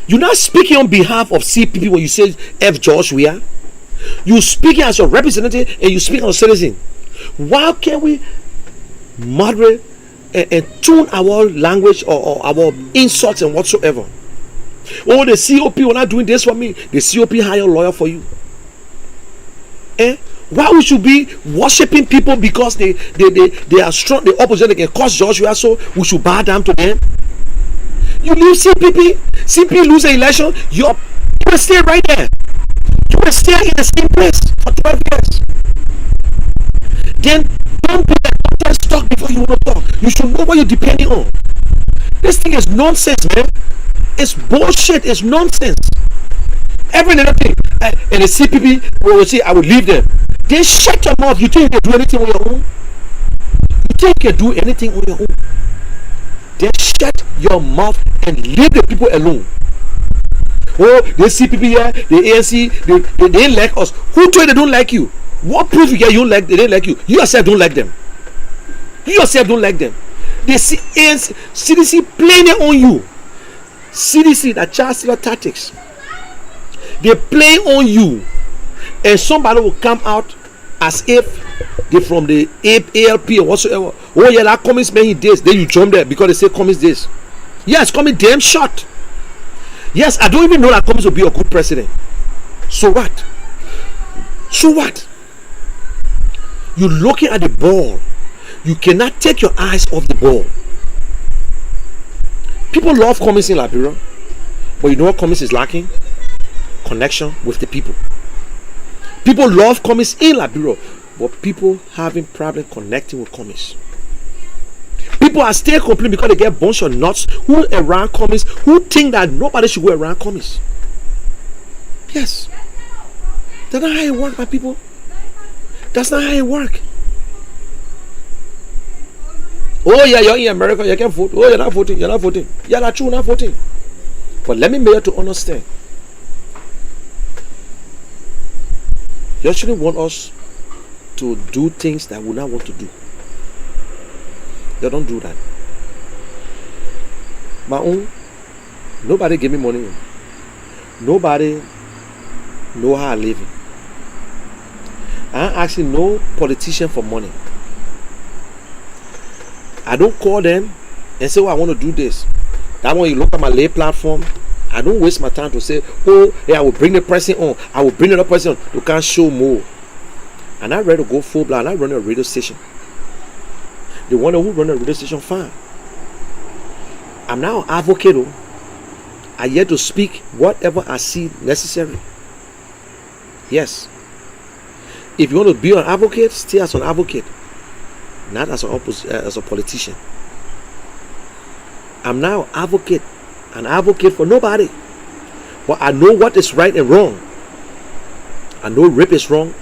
you're not speaking on behalf of CPP when you say F George Weah. You're speaking as a representative and you speak as a citizen. Why can't we moderate and tune our language or our insults and whatsoever? Oh, the COP were not doing this for me. The COP hire a lawyer for you. Why we should be worshiping people because they are strong, the opposition can cause Joshua, so we should bow down to them? You leave CPP lose the election, you will stay right there. You will stay in the same place for 12 years. Then don't be a talk before you want to talk. You should know what you're depending on. This thing is nonsense, man. It's bullshit. It's nonsense. Every little thing. And the CPP will say, I will leave them. Then shut your mouth. You think you can do anything on your own? You think you can do anything on your own? Then shut your mouth and leave the people alone. Oh, the CPP here, the ANC, they like us. Who told you they don't like you? What proof you get you don't like? They don't like you. You yourself don't like them. You yourself don't like them. The ANC, CDC playing it on you. CDC, that child stealer tactics. They play on you, and somebody will come out as if they from the ALP or whatsoever. Oh yeah, that Cummings man he this. Then you jump there because they say Cummings this. Yes, Cummings damn shot. Yes, I don't even know that Cummings will be a good president. So what? So what? You're looking at the ball. You cannot take your eyes off the ball. People love Cummings in Liberia, but you know what Cummings is lacking? Connection with the people. People love commies in Liberia, but people having problem connecting with commies. People are still complaining because they get a bunch of nuts who around commies, who think that nobody should go around commies. Yes. That's not how it works, my people. That's not how it works. Oh yeah, you're in America, you can vote. Oh, you're not voting, Yeah, that's true, not voting. But let me make you to understand. You shouldn't want us to do things that we not want to do. You don't do that. My own, nobody give me money. Nobody know how I live. I ain't asking no politician for money. I don't call them and say, oh, I want to do this. That when you look at my lay platform, I don't waste my time to say, oh, yeah, I will bring the person on. I will bring another person on. You can't show more. And I'm ready to go full blown. I run a radio station. The one who run a radio station, fine. I'm now an advocate. I yet to speak whatever I see necessary. Yes. If you want to be an advocate, stay as an advocate, not as as a politician. I'm now an advocate for nobody. But I know what is right and wrong. I know rape is wrong.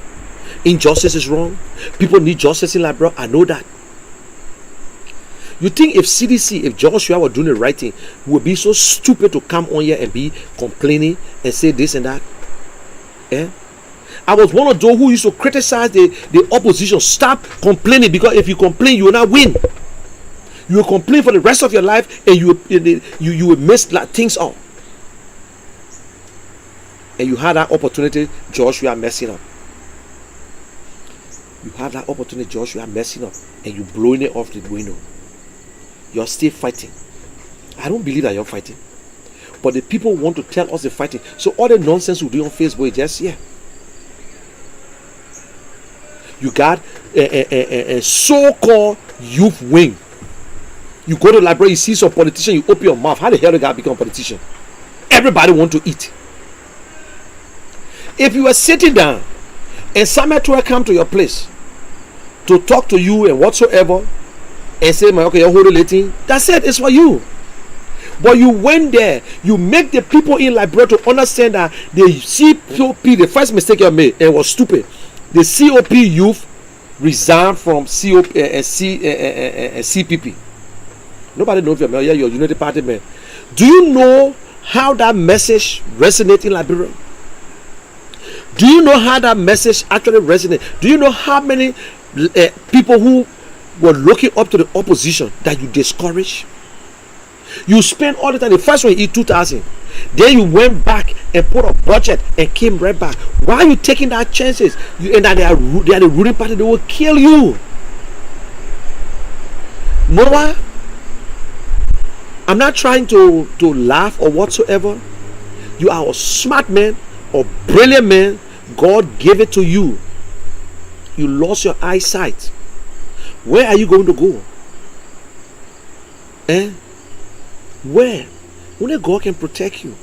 Injustice is wrong. People need justice in Liberia. I know that. You think if CDC, if Joshua were doing the right thing, would be so stupid to come on here and be complaining and say this and that? Eh? I was one of those who used to criticize the opposition. Stop complaining, because if you complain, you will not win. You will complain for the rest of your life, and you will mess things up. And you had that opportunity, Joshua messing up. You have that opportunity, Joshua messing up, and you blowing it off the window. You're still fighting. I don't believe that you're fighting, but the people want to tell us they're fighting. So all the nonsense we do on Facebook is just, yeah. You got a so-called youth wing. You go to the library, you see some politician, you open your mouth. How the hell the guy become a politician? Everybody want to eat. If you were sitting down and somebody to come to your place to talk to you and whatsoever, and say, okay, you're holding it, that's it, it's for you. But you went there, you make the people in Liberia to understand that the COP, the first mistake you made, and was stupid. The COP youth resigned from CPP. Nobody knows if you're Unity Party man. Do you know how that message resonates in Liberia? Do you know how that message actually resonates? Do you know how many people who were looking up to the opposition that you discourage? You spent all the time. The first one you eat 2,000. Then you went back and put a budget and came right back. Why are you taking that chances? And that they are the ruling party. They will kill you. Noah, I'm not trying to laugh or whatsoever. You are a smart man, a brilliant man. God gave it to you. You lost your eyesight. Where are you going to go? Where? Only God can protect you.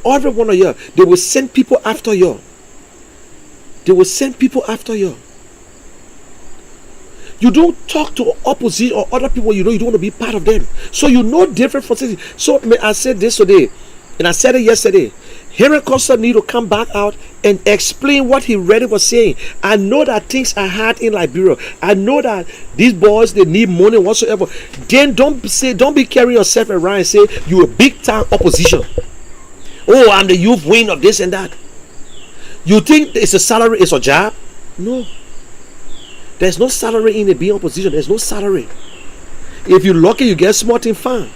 Every one of you, they will send people after you. They will send people after you. You don't talk to opposition or other people you know you don't want to be part of them. So you know different from cities. So I said this today, and I said it yesterday. Henry Costa need to come back out and explain what he really was saying. I know that things are hard in Liberia. I know that these boys, they need money whatsoever. Then don't be carrying yourself around and say you're a big time opposition. Oh, I'm the youth wing of this and that. You think it's a salary, it's a job? No. There's no salary in the being opposition. There's no salary. If you're lucky, you get smart and fun.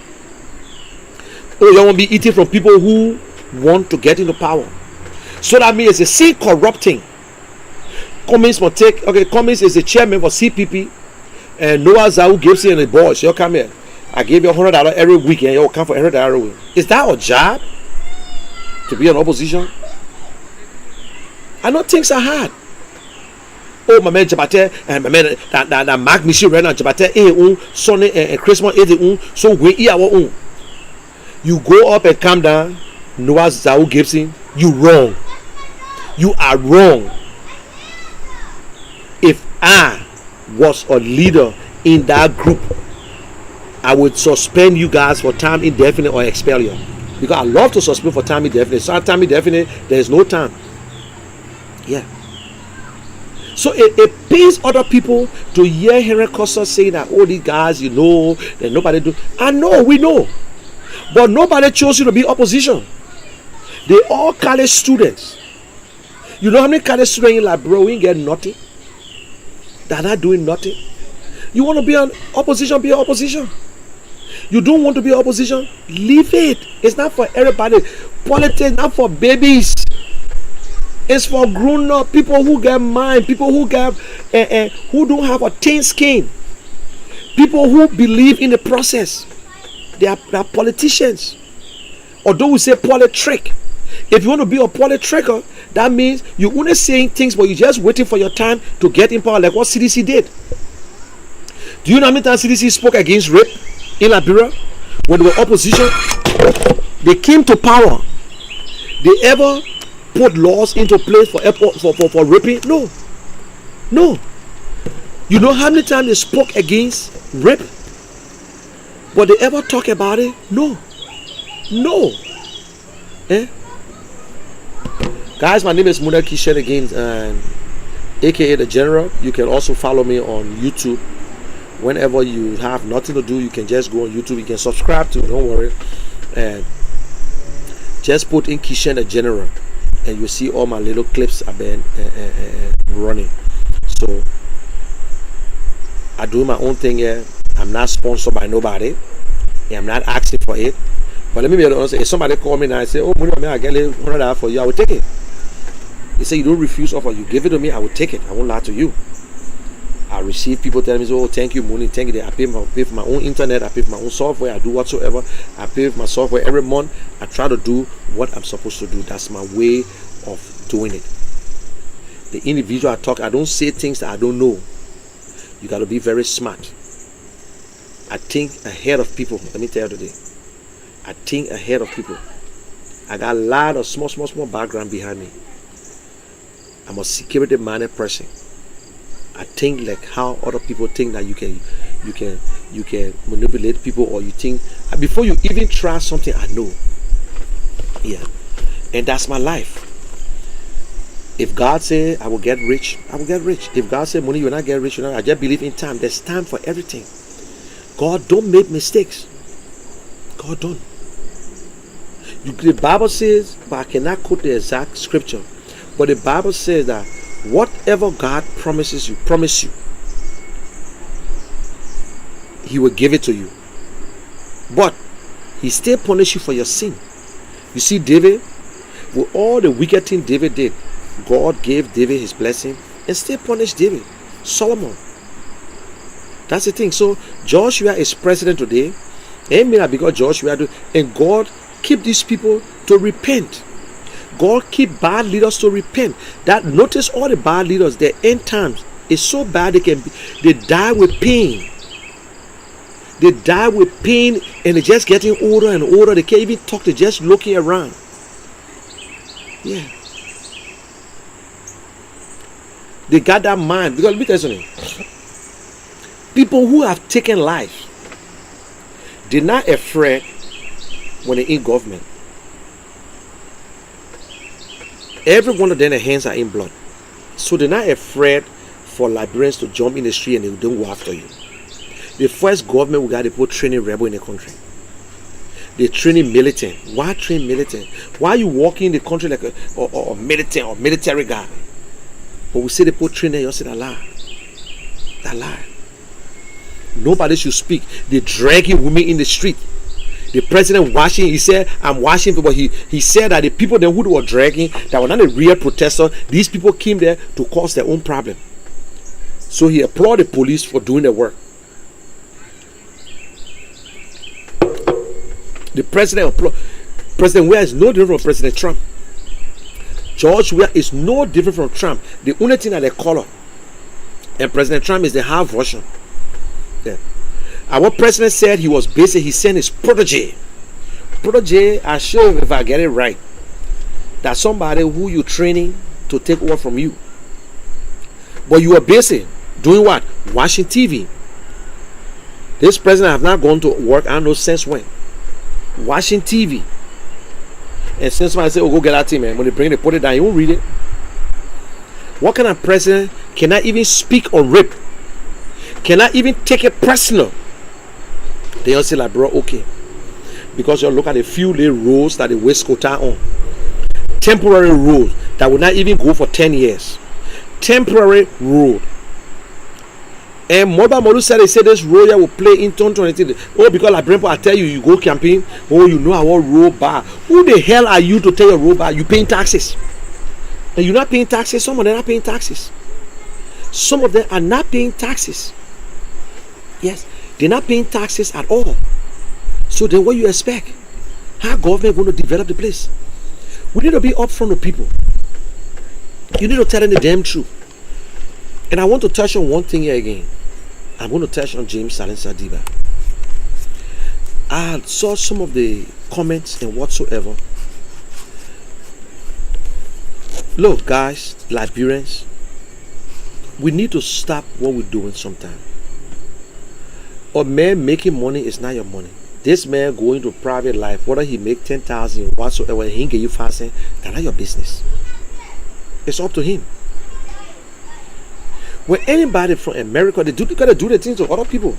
Oh, you won't be eating from people who want to get into power. So that means it's a sin corrupting. Cummins will take, okay, Cummins is the chairman for CPP, and Noah Zahu gives you the boys. You come here, I give you $100 every week, and you'll come for $100 every week. Is that a job to be an opposition? I know things are hard. Oh, my man Jabate, and my man that Mark Michel right now, Jabate, Sunday and Christmas, so we eat our own. You go up and come down. Noah Zahu Gibson, you wrong. You are wrong. If I was a leader in that group, I would suspend you guys for time indefinite or expel you. Because I love to suspend for time indefinite. So time indefinite, there is no time. Yeah. So it pains other people to hear Henry Custer saying that, oh, these guys, you know, that nobody do. I know, we know. But nobody chose you to be opposition. They all college students. You know how many college students in like, bro, we ain't getting nothing. They're not doing nothing. You want to be an opposition, be an opposition. You don't want to be opposition, leave it. It's not for everybody. Politics not for babies. It's for grown-up people who get mind, people who get who don't have a thin skin, people who believe in the process. They are politicians. Although we say politrick, if you want to be a politricker, that means you're only saying things, but you're just waiting for your time to get in power, like what CDC did. Do you know how many times CDC spoke against rape in Liberia when they were opposition? They came to power. They ever put laws into place for raping? No. You know how many times they spoke against rape? But they ever talk about it? No. Guys, my name is Keshen again, and aka The General. You can also follow me on YouTube. Whenever you have nothing to do, you can just go on YouTube. You can subscribe to it, don't worry. And just put in Keshen The General, and you'll see all my little clips I've been running. So I do my own thing here. I'm not sponsored by nobody. I'm not asking for it. But let me be honest, if somebody call me and I say, oh, I get $100 for you, I will take it. They say you don't refuse offer, you give it to me, I will take it. I won't lie to you. I receive people telling me, oh, thank you, money, thank you. I pay for my own internet, I pay for my own software, I do whatsoever. I pay for my software every month. I try to do what I'm supposed to do. That's my way of doing it. The individual I talk, I don't say things that I don't know. You got to be very smart. I think ahead of people. Let me tell you today. I think ahead of people. I got a lot of small background behind me. I'm a security-minded person. I think like how other people think that you can manipulate people, or you think before you even try something. I know. Yeah, and that's my life. If God say I will get rich, I will get rich. If God say money, you will not get rich. I just believe in time. There's time for everything. God don't make mistakes. God don't. The Bible says, but I cannot quote the exact scripture, but the Bible says that whatever God promise you, He will give it to you. But He still punish you for your sin. You see, David, with all the wicked thing David did, God gave David His blessing and still punished David. Solomon. That's the thing. So Joshua is president today. Amen. Because Joshua do, and God keep these people to repent. God keep bad leaders to repent. That notice all the bad leaders, their end times is so bad they die with pain. They die with pain, and they're just getting older and older. They can't even talk. They're just looking around. Yeah. They got that mind. Because let me tell you something. People who have taken life, they're not afraid when they're in government. Every one of them, their hands are in blood. So they're not afraid for Liberians to jump in the street and they don't go after you. The first government we got to put training rebel in the country. They training militant. Why train militant? Why are you walking in the country like a militant or military guy? But we say they put training, you say that lie. That lie. Nobody should speak. They dragging women in the street. The president washing, he said, I'm washing people. He said that the people then who were dragging, that were not a real protester, these people came there to cause their own problem. So he applauded the police for doing their work. The President Weah is no different from President Trump. George Weah is no different from Trump. The only thing that they color. And President Trump is the half version. Yeah. Our president said he was busy. He sent his protege. Protege, I'm sure if I get it right, that somebody who you training to take over from you. But you are busy doing what? Watching TV. This president have not gone to work, I don't know since when. Watching TV. And since somebody say, oh, go get that thing, man. When they bring it, they put it down, you won't read it. What kind of president cannot even speak or rip? Cannot even take it personal? They all say like, bro, okay. Because you look at the few little rules that they waistcoat on. Temporary rules that will not even go for 10 years. Temporary rule. And Moba Molu said, they say this role will play in 2023. Oh, because like Brempo, I tell you, you go camping. Oh, you know our role bar. Who the hell are you to tell your role bar? You paying taxes. And you're not paying taxes. Some of them are paying taxes. Some of them are not paying taxes. Yes, they're not paying taxes at all. So then what you expect? How government going to develop the place? We need to be upfront with people. You need to tell them the damn truth. And I want to touch on one thing here again. I'm going to touch on James Salensa Diba. I saw some of the comments and whatsoever. Look, guys, Liberians, we need to stop what we're doing sometimes. A man making money is not your money. This man going to private life, whether he make 10,000 whatsoever, he can get you fasting, that's not your business. It's up to him. When anybody from America, they gotta do the things to other people.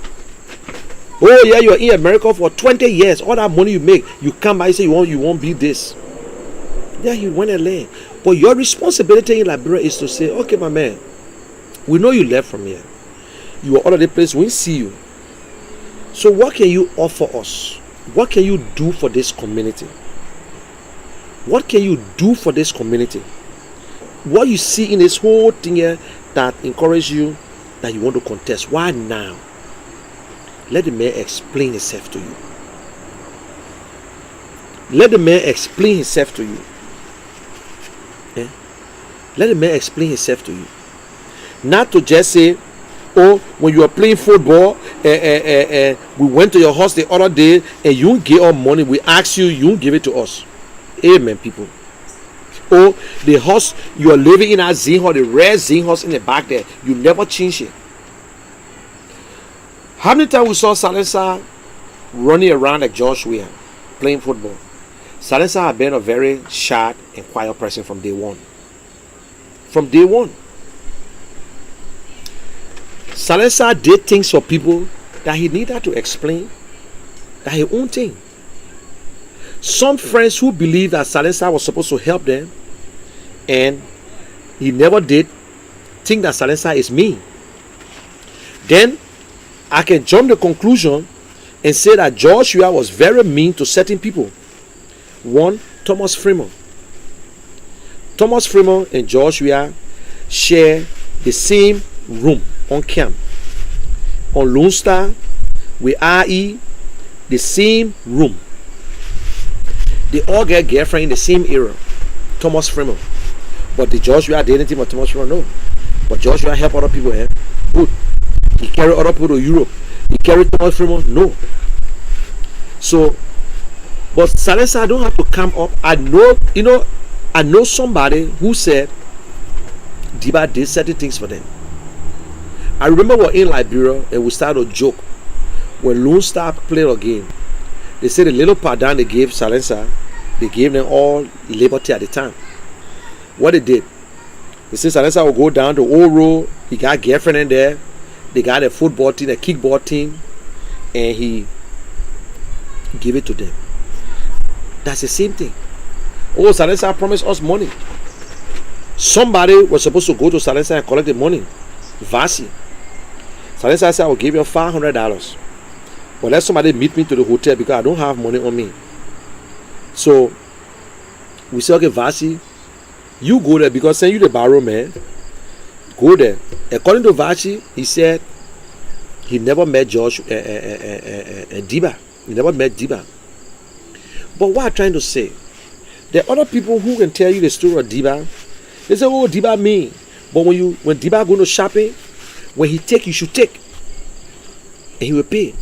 Oh yeah, you're in America for 20 years. All that money you make, you come by and say you won't be this. Yeah, you went and learn. But your responsibility in Liberia is to say, okay, my man, we know you left from here. You are out of the place. We see you. So what can you offer us? What can you do for this community? What can you do for this community? What you see in this whole thing here that encourages you that you want to contest? Why now? Let the man explain himself to you. Let the man explain himself to you. Yeah? Let the man explain himself to you. Not to just say, oh, when you are playing football, we went to your house the other day and you don't give us money. We ask you, you don't give it to us. Amen, people. Oh, the house you are living in, a zinc house, the red zinc house in the back there, you never change it. How many times we saw Salensa running around like George Weah playing football? Salensa had been a very shy and quiet person from day one. From day one. Salensa did things for people that he needed to explain, that he own thing. Some friends who believe that Salensa was supposed to help them and he never did, think that Salensa is mean. Then I can jump to the conclusion and say that George Weah was very mean to certain people. One, Thomas Freeman. Thomas Freeman and George Weah share the same room on camp. On Lone Star, with RE, the same room. They all get girlfriend in the same era. Thomas Freeman. But the George Weah did anything but Thomas Freeman? No. But George Weah help other people, eh? Good. He carry other people to Europe. He carry Thomas Freeman? No. So, but Salensa don't have to come up. I know somebody who said Diba did certain things for them. I remember we were in Liberia and we started a joke. When Lone Star played a game, they said the little pardon they gave Salensa, they gave them all liberty at the time. What they did, they said Salensa will go down to Old Road, he got girlfriend in there, they got a football team, a kickball team, and he gave it to them. That's the same thing. Oh, Salensa promised us money. Somebody was supposed to go to Salensa and collect the money. Vasi. Salensa said, I will give you $500. But let somebody meet me to the hotel because I don't have money on me. So we said, okay, Vasi, you go there because send you the barrow, man. Go there. According to Vasi, he said he never met George Diba. He never met Diba. But what I'm trying to say, there are other people who can tell you the story of Diba. They say, oh, Diba me. But when Diba go to shopping, when he take, you should take. And he will pay.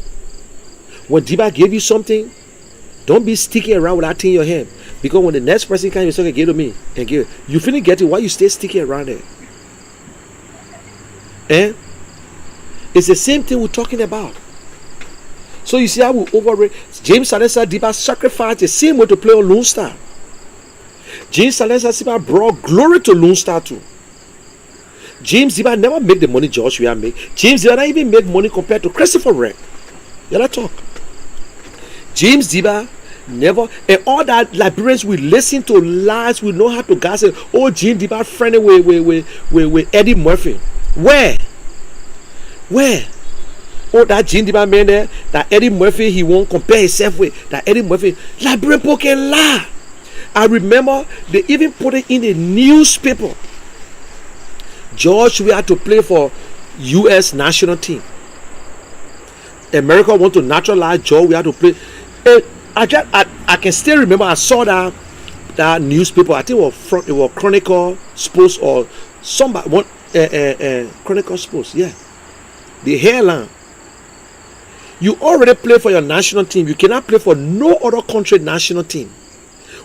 When Diba gave you something, don't be sticking around with that thing in your hand. Because when the next person comes, you say, okay, give it to me and give it. You finish get it, why you stay sticky around there? Eh? It's the same thing we're talking about. So you see how we overrate. James Salesa Diba sacrificed the same way to play on Lone Star. James Salesa Diba brought glory to Lone Star too. James Diba never make the money Josh we are make. James Diba not even make money compared to Christopher Wren. You know talk. James Diba never, and all that Liberians will listen to lies, we know how to gossip. Oh, James Diba friendly with Eddie Murphy. Where? Oh, that James Diba man there, that Eddie Murphy, he won't compare himself with that Eddie Murphy. Liberian people can lie. I remember they even put it in the newspaper. George, we had to play for U.S. national team. America want to naturalize George, we had to play. I can still remember I saw that newspaper. I think it was Chronicle Sports or somebody Chronicle Sports, yeah. The hairline. You already play for your national team. You cannot play for no other country national team.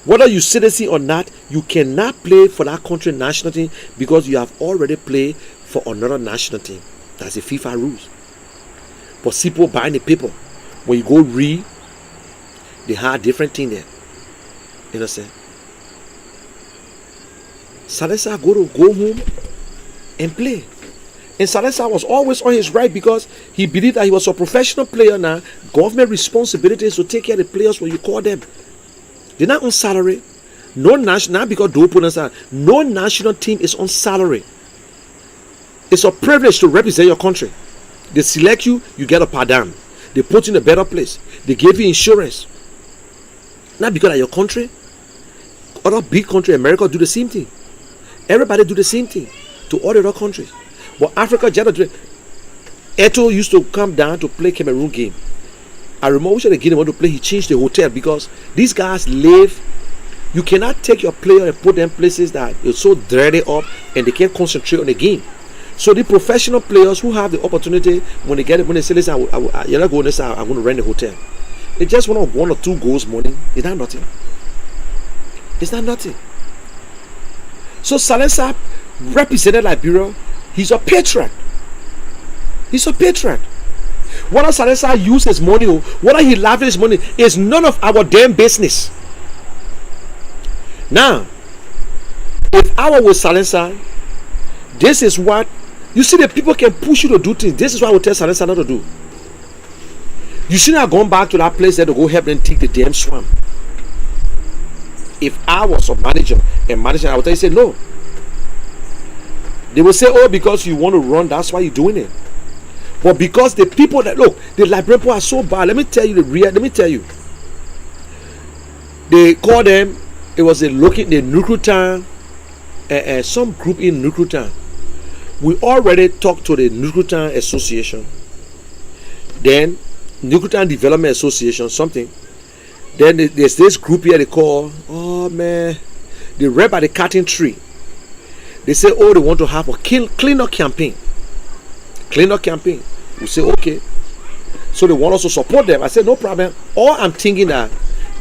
Whether you citizen or not, you cannot play for that country national team because you have already played for another national team. That's the FIFA rules. But people buying the paper, when you go read, they have different thing there. You understand? Salesa go home and play. And Salesa was always on his right because he believed that he was a professional player now. Government responsibility is to take care of the players when you call them. They're not on salary. No national, not because do put on salary. No national team is on salary. It's a privilege to represent your country. They select you, you get a pardon. They put you in a better place. They give you insurance. Not because of your country. Other big country, America, do the same thing. Everybody do the same thing to all the other countries. But Africa, Eto used to come down to play Cameroon game. I remember which of the game they want to play, he changed the hotel because these guys live. You cannot take your player and put them places that are so dirty up and they can't concentrate on the game. So the professional players who have the opportunity, when they get it, when they say, listen, you're not going this out, I'm going to rent the hotel. They just want 1 or 2 goals money. It's not nothing. It's not nothing. So Salesa represented Liberia. He's a patriot. He's a patriot. Whether Salesa uses his money or whether he lavishes his money is none of our damn business. Now, if I were with Salesa, this is what you see. The people can push you to do things. This is what I would tell Salesa not to do. You shouldn't have gone back to that place there to go help them take the damn swamp. If I was a manager, I would tell you, say no. They will say, oh, because you want to run, that's why you're doing it. But because the people that look, the Liberian people are so bad. Let me tell you let me tell you. They call them, it was the Nukrutan, some group in Nukrutan. We already talked to the Nukrutan Association. Then Nukrutan Development Association, something. Then there's this group here they call, oh man, they read by the cutting tree. They say, oh, they want to have a cleanup campaign. Cleanup campaign. We say, okay. So they want us to support them. I said, no problem. Or I'm thinking that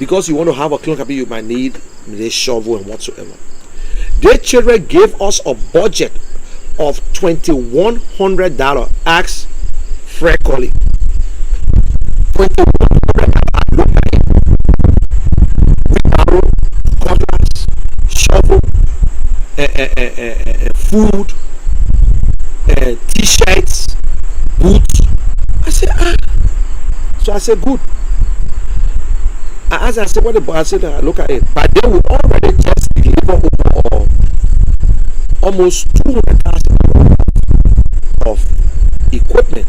because you want to have a cleanup campaign, you might need a shovel and whatsoever. Their children gave us a budget of $2,100. Ask Fred Colley. $2,100. Look at it. Wheelbarrow, cutlass, shovel, food, t-shirts, boots. I said, So I said, good. I said, what about? I said, look at it. But then we already just deliver over almost 200,000 of equipment.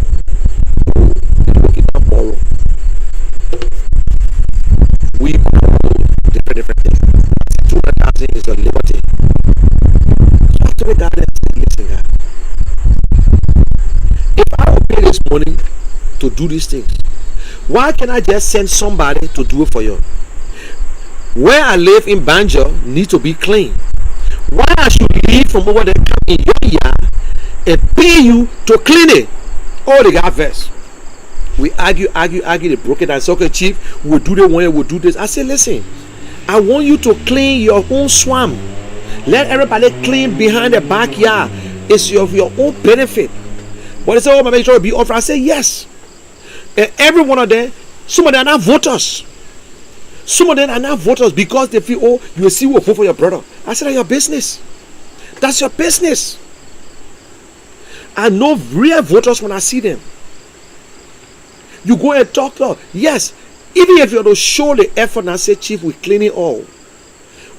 Looking at borrow. We borrow different things. 200,000 is a liberty. So I told the guy that, listen, guy, if I will pay this money to do these things, why can't I just send somebody to do it for you? Where I live in Banjo need to be clean. Why I should leave from over there come in your yard and pay you to clean it? Oh, they got vexed. We argue. They broke it down. I said, okay, chief, we'll do the one, we'll do this. I said, listen, I want you to clean your own swamp. Let everybody clean behind the backyard. It's your own benefit. But they say, oh, my make sure be offered. I say yes. And every one of them, some of them are not voters. Some of them are not voters because they feel, oh, you will see who will vote for your brother. I said, that's your business. That's your business. I know real voters when I see them. You go and talk to her. Yes, even if you don't show the effort and I say, Chief, we clean it all.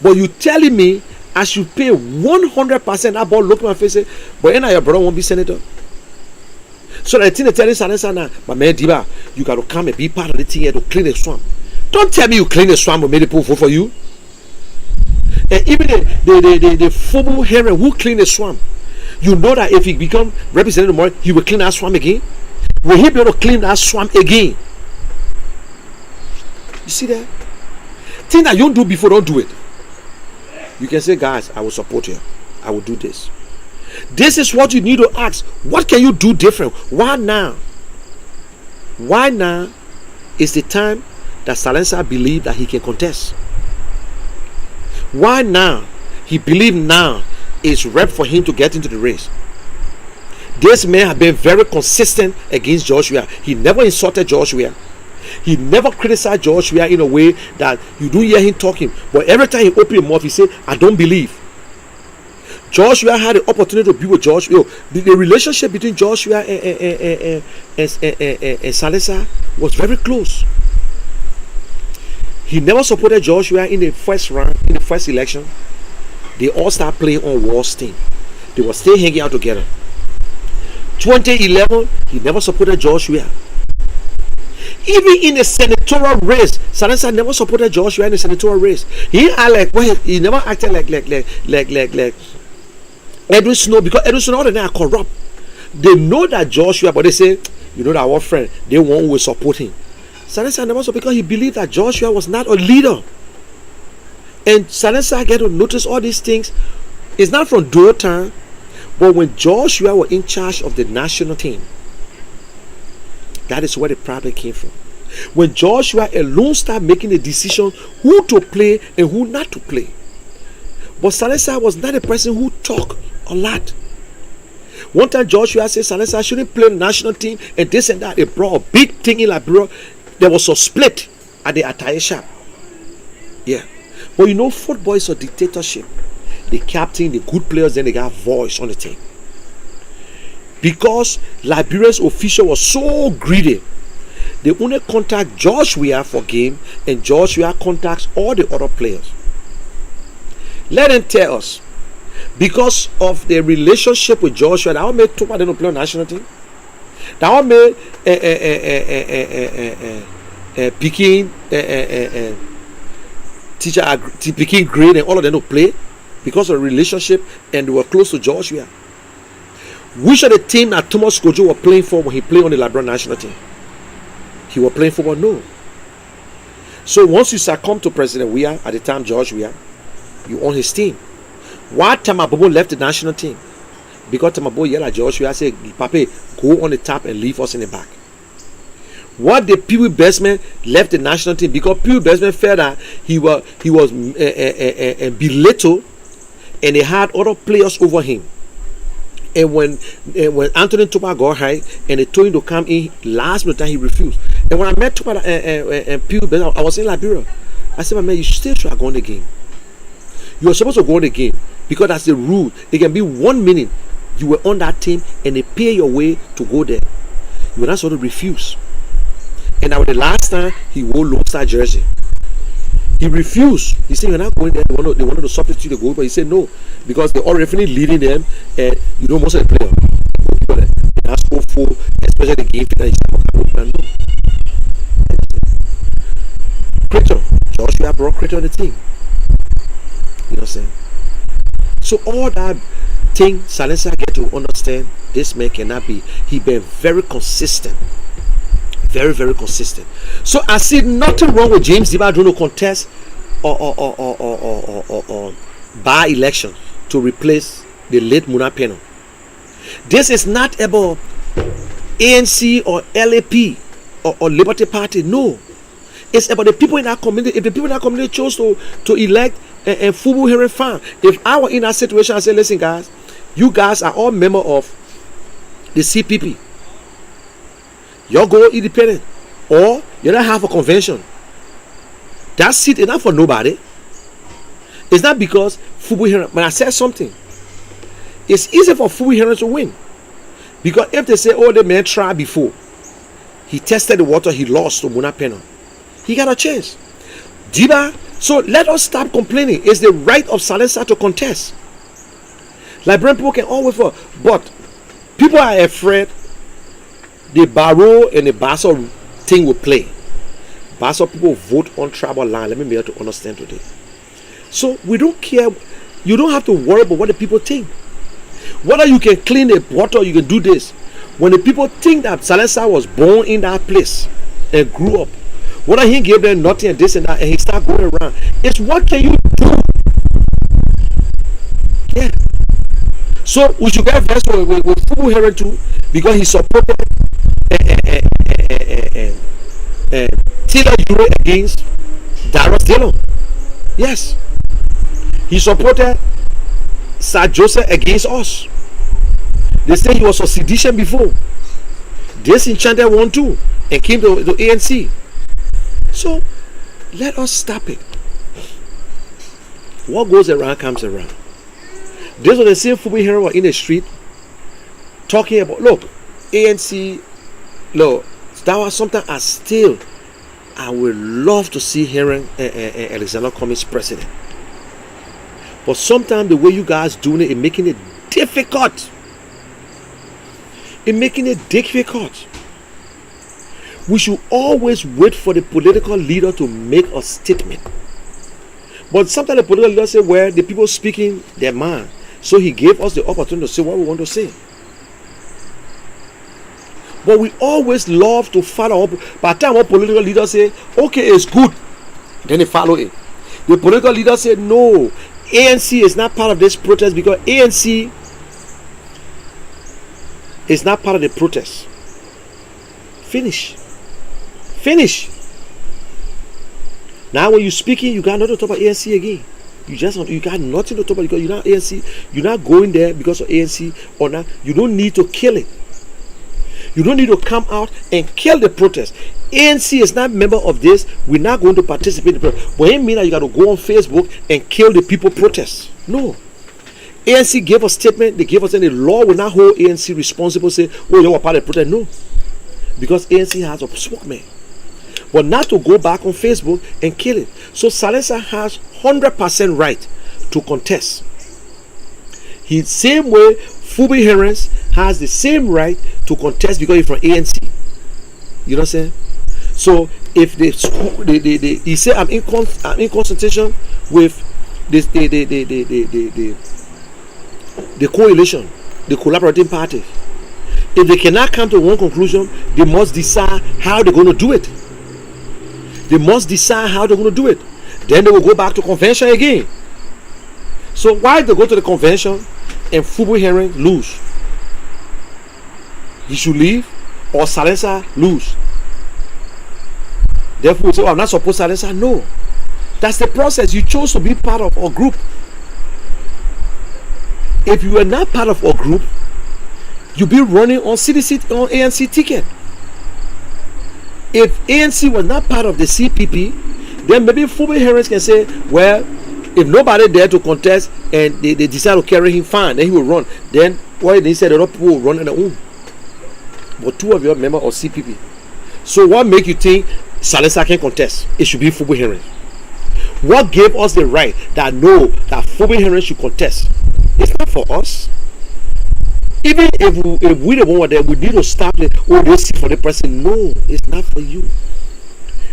But you telling me I should pay 100% about look at my face, say, but your brother won't be senator. So the thing they tell you, now, but man, Diba, you got to come and be part of the thing here to clean the swamp. Don't tell me you clean the swamp and made people vote for you. And even the former heron who clean the swamp, you know that if he become representative tomorrow, he will clean that swamp again. Will he be able to clean that swamp again? You see that? Thing that you don't do before, don't do it. You can say, guys, I will support you. I will do this. This is what you need to ask. What can you do different? Why now? Why now is the time that Silencer believed that he can contest? Why now? He believed now is right for him to get into the race. This man has been very consistent against Joshua. He never insulted Joshua. He never criticized Joshua in a way that you don't hear him talking. But every time he opened his mouth, he said, I don't believe. Joshua had the opportunity to be with Joshua. The relationship between Joshua and Silencer was very close. He never supported Joshua in the first round, in the first election. They all start playing on Wall's team. They were still hanging out together. 2011, he never supported Joshua. Even in the senatorial race, Silencer never supported Joshua in the senatorial race. He never acted like Edwin Snow, because Edwin Snow all the time are corrupt. They know that Joshua, but they say, you know that our friend, they won't will support him. Silencer never support because he believed that Joshua was not a leader. And Silencer get to notice all these things. It's not from Dothan, but when Joshua was in charge of the national team, that is where the problem came from. When Joshua alone started making a decision who to play and who not to play. But Silencer was not a person who talked a lot. One time Joshua said Silencer shouldn't play the national team and this and that. They brought a big thing in Liberia. There was a split at the attire shop. Yeah. But you know, football is a dictatorship. The captain, the good players, then they got voice on the team. Because Liberia's official was so greedy, they only contact Joshua for game, and Joshua contacts all the other players. Let them tell us, because of the relationship with Joshua, that one made Tupa didn't play on national team. That one made Peking teacher Peking Grade and all of them to play because of the relationship, and they were close to Joshua. Which of the team that Thomas Kojo was playing for when he played on the Liberian national team? He was playing for, no. So once you succumb to President Weah, at the time George Weah, you on his team. Why Tamabobo left the national team? Because Tamabobo yelled at George Weah, said, Pape, go on the top and leave us in the back. What the Pee Wee Bestman left the national team? Because Pee Wee Bestman felt that he was belittled, and they had other players over him. And when Anthony Tupa got high and they told him to come in last minute, he refused. And when I met Tupa and Pee Wee Bestman, I was in Liberia. I said, my man, you still should have gone the game. You are supposed to go on the game because that's the rule. It can be 1 minute you were on that team and they pay your way to go there. You were not supposed to refuse. And now the last time he wore Lone Star jersey, he refused. He said, you're not going there. They wanted to substitute the goal, but he said no, because they're already leading them, and you know most of the players. They ask for, especially the game that he's Creighton. Joshua brought Creighton on the team. You know what I'm saying? So all that thing, Silencer get to understand, this man cannot be. He been very consistent. Very, very consistent. So I see nothing wrong with James Diba doing a contest or by election to replace the late Muna Peno. This is not about ANC or LAP or Liberty Party. No. It's about the people in our community. If the people in our community chose to elect a Fubu Heron fan, if I were in that situation, I say, listen, guys, you guys are all member of the CPP. You go independent, or you don't have a convention. That seat is not for nobody. It's not because Fubu Heron. When I said something, it's easy for Fubu Heron to win, because if they say, oh, the man tried before, he tested the water, he lost to Muna Peno, he got a chance. Diba, so let us stop complaining. It's the right of Salesa to contest. Liberian people can always vote, but people are afraid the Barrow and the Basso thing will play. Basso people vote on tribal line. Let me be able to understand today. So we don't care. You don't have to worry about what the people think. Whether you can clean the water, you can do this. When the people think that Salesa was born in that place and grew up, whether he gave them nothing and this and that, and he start going around, it's what can you do? Yeah. So we should get versed with Fubu Heron too, because he supported Tila Ure against Darius Dillon. Yes. He supported Sir Joseph against us. They say he was for sedition before. Disenchanted one too and came to ANC. So let us stop it. What goes around comes around. These are the same Fubu Heron in the street talking about, look, ANC, look, that was something I would love to see Heron and Alexander Cummings president. But sometimes the way you guys doing it is making it difficult. It's making it difficult. We should always wait for the political leader to make a statement. But sometimes the political leader say, well, the people speaking their mind. So he gave us the opportunity to say what we want to say. But we always love to follow up. By the time our political leaders say, okay, it's good, then they follow it. The political leader said, no, ANC is not part of this protest because ANC is not part of the protest. Finish. Now when you're speaking, you got nothing to talk about ANC again. You got nothing to talk about because you're not ANC. You're not going there because of ANC or not. You don't need to kill it. You don't need to come out and kill the protest. ANC is not a member of this. We're not going to participate in the protest. But it means that you got to go on Facebook and kill the people protest. No. ANC gave a statement. They gave us the law will not hold ANC responsible. Say, oh, you were part of the protest. No. Because ANC has a spokesman. But not to go back on Facebook and kill it. So Salesa has 100% right to contest. He's same way Fubu Heron has the same right to contest because he's from ANC. You know what I'm saying? So if he say I'm in consultation with this the coalition, the collaborating party. If they cannot come to one conclusion, they must decide how they're going to do it. They must decide how they're going to do it. Then they will go back to convention again. So why they go to the convention and Fubu Heron lose? He should leave or Salesa lose. Therefore, say, oh, I'm not supposed to Salesa. No. That's the process. You chose to be part of a group. If you are not part of a group, you'll be running on CDC on ANC ticket. If ANC was not part of the CPP, then maybe Fubu Heron can say, well, if nobody there to contest and they decide to carry him, fine, then he will run. Then why they said a lot of people will run on their own. But two of you are members of CPP. So what make you think Salesa can contest? It should be Fubu Heron. What gave us the right that no, that Fubu Heron should contest? It's not for us. Even if we don't want that, we need to stop it. Oh, they see for the person. No, it's not for you.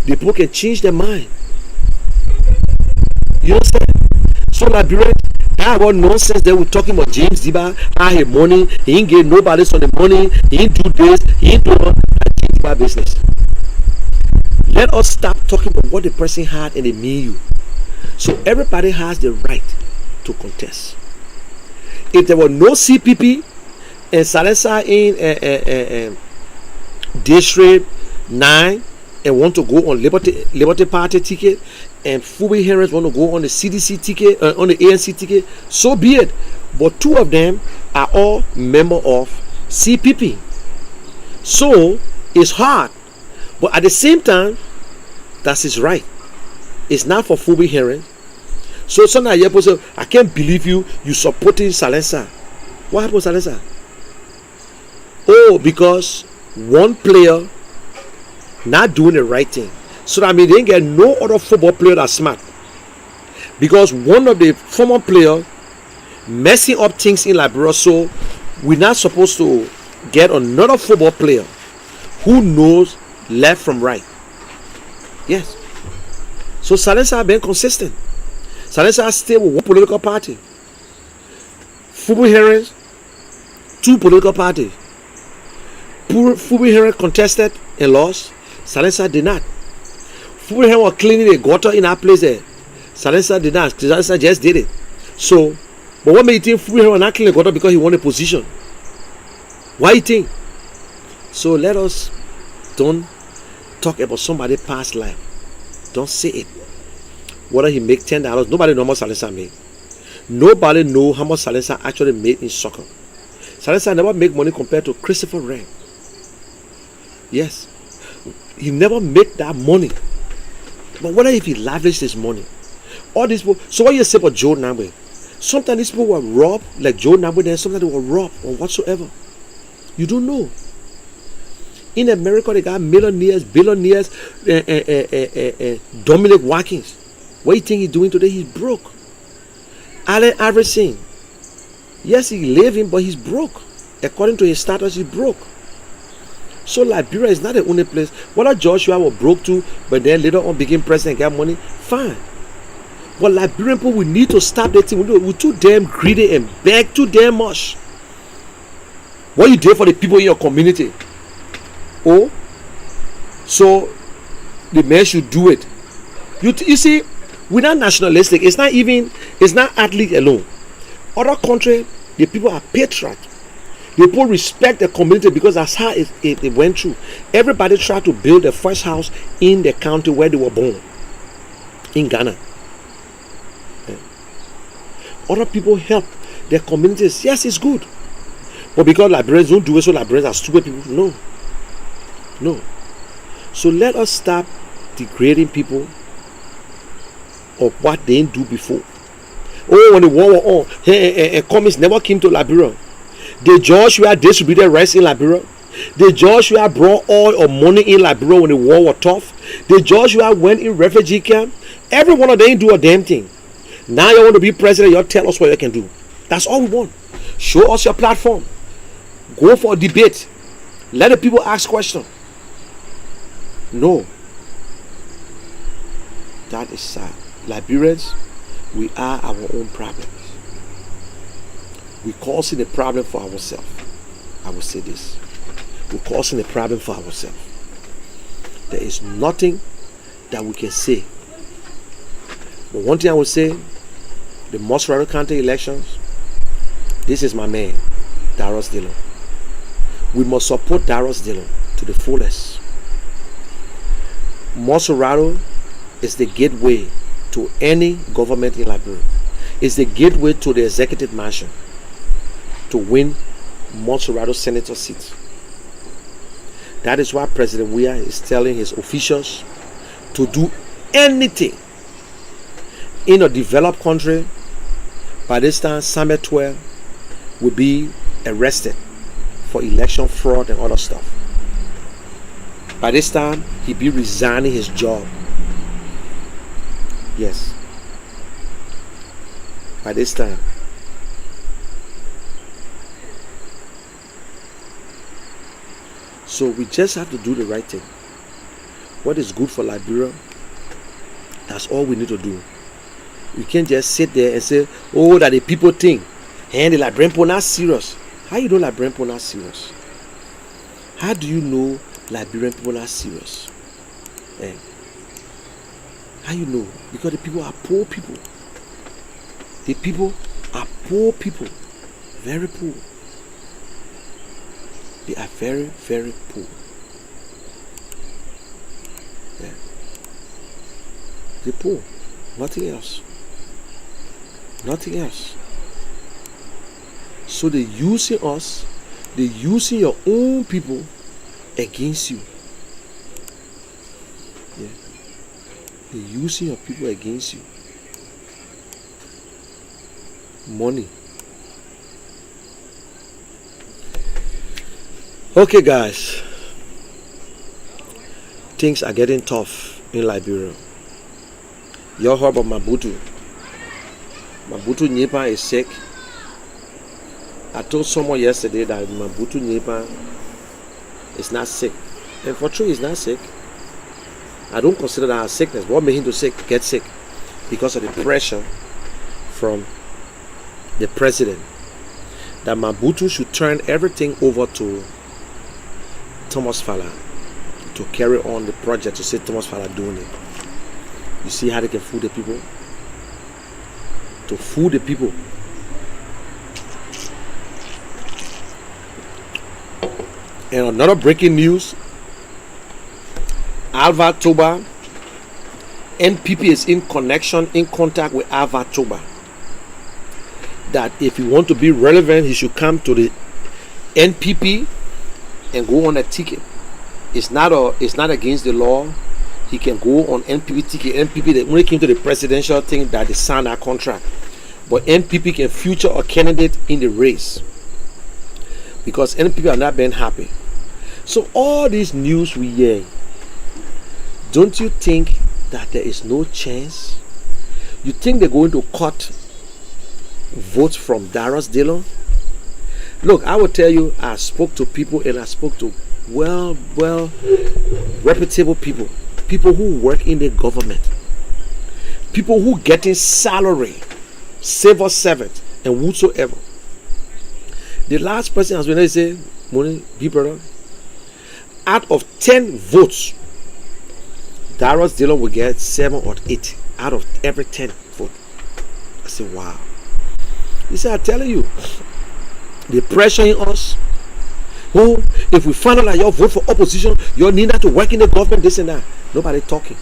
The people can change their mind. You understand? So Liberians, that about nonsense that we're talking about James Diba, how he money, he ain't get nobody on the money, he ain't do this, he ain't do that James Diba business. Let us stop talking about what the person had and they mean you. So everybody has the right to contest. If there were no CPP and Salesa in District 9 and want to go on Liberty Party ticket, and Phoebe Harris want to go on the CDC ticket, on the ANC ticket, so be it. But two of them are all member of CPP. So it's hard. But at the same time, that's his right. It's not for Phoebe Harris. So sometimes you say, I can't believe you supporting Salesa. What happened to Salesa? Oh, because one player not doing the right thing. So that means they didn't get no other football player that's smart. Because one of the former players messing up things in Liberia, so we're not supposed to get another football player who knows left from right. Yes. So Salesa have been consistent. Salesa stay with one political party. Phoebe Harris, two political parties. Phoebe Harris contested and lost. Salesa did not. Phoebe Harris was cleaning the gutter in our place there. Salesa did not. Salesa just did it. So, but what made you think Phoebe Harris was not cleaning the gutter because he won a position? Why you think? So let us don't talk about somebody's past life. Don't say it. Whether he make $10, nobody knows how much Salesa made. Nobody knows how much Salesa actually made in soccer. Salesa never make money compared to Christopher Wren. Yes. He never make that money. But what if he lavished his money? All these people. So what you say about Joe Nabwe? Sometimes these people were robbed, like Joe Nabwe, then sometimes they were robbed or whatsoever. You don't know. In America, they got millionaires, billionaires, Dominic Watkins. What do you think he's doing today? He's broke. Allen Iverson. Yes, he's living, but he's broke. According to his status, he's broke. So Liberia is not the only place. Whether Joshua was broke too, but then later on became president and got money, fine. But Liberian people, we need to stop that thing. We're too damn greedy and beg too damn much. What you do for the people in your community? Oh, so the man should do it. You see, we're not nationalistic. It's not athlete alone. Other country, the people are patriot. The people respect the community because that's how it went through. Everybody tried to build the first house in the county where they were born, in Ghana. Yeah. Other people help their communities. Yes, it's good. But because Liberians don't do it, so Liberians are stupid people. No. So let us stop degrading people of what they didn't do before. Oh, when the war was on, communists never came to Liberia. The Joshua distributed rice in Liberia. The Joshua brought oil or money in Liberia when the war was tough. The Joshua went in refugee camp. Every one of them didn't do a damn thing. Now you want to be president, you tell us what you can do. That's all we want. Show us your platform. Go for a debate. Let the people ask questions. No. That is sad. Liberians, we are our own problems. We're causing a problem for ourselves. I will say this. We're causing a problem for ourselves. There is nothing that we can say. But one thing I will say, the Mosrado County elections, this is my man, Darius Dillon. We must support Darius Dillon to the fullest. Mosrado is the gateway to any government in Liberia. It's the gateway to the executive mansion to win Mosrado senator seat. That is why President Weah is telling his officials to do anything. In a developed country, by this time, Samuel 12 will be arrested for election fraud and other stuff. By this time, he'll be resigning his job. Yes. By this time. So we just have to do the right thing. What is good for Liberia, that's all we need to do. We can't just sit there and say, oh, that the people think, and the Liberian people not serious. How you know Liberian people not serious? How do you know Liberian people not serious? Eh? How you know? Because the people are poor people. The people are poor people. Very poor. They are very, very poor. The poor. Nothing else. Nothing else. So they're using us, they're using your own people against you. Yeah. They're using your people against you. Money. Okay, guys. Things are getting tough in Liberia. You heard about Mabutu. Mabutu Nyepa is sick. I told someone yesterday that Mabutu Nyepa is not sick. And for true, he's not sick. I don't consider that a sickness. What made him to get sick? Because of the pressure from the president that Mabutu should turn everything over to Thomas Fala to carry on the project, to say Thomas Fala doing it. You see how they can fool the people? To fool the people. And another breaking news, Alva Toba, NPP is in contact with Alva Toba. That if he want to be relevant, he should come to the NPP and go on a ticket. It's not against the law. He can go on NPP ticket. NPP, they only came to the presidential thing that they signed that contract. But NPP can future a candidate in the race. Because NPP are not being happy. So all these news we hear, don't you think that there is no chance? You think they're going to cut votes from Darius Dillon? Look, I will tell you, I spoke to people and I spoke to well reputable people who work in the government, people who getting salary, civil servant and whatsoever. The last person has been say, money, big brother, out of 10 votes, Darius Dillon will get 7 or 8 out of every 10 votes. I said, wow. He said, I'm telling you, they're pressuring us. Oh, if we find out that you vote for opposition, you need not to work in the government, this and that. Nobody talking.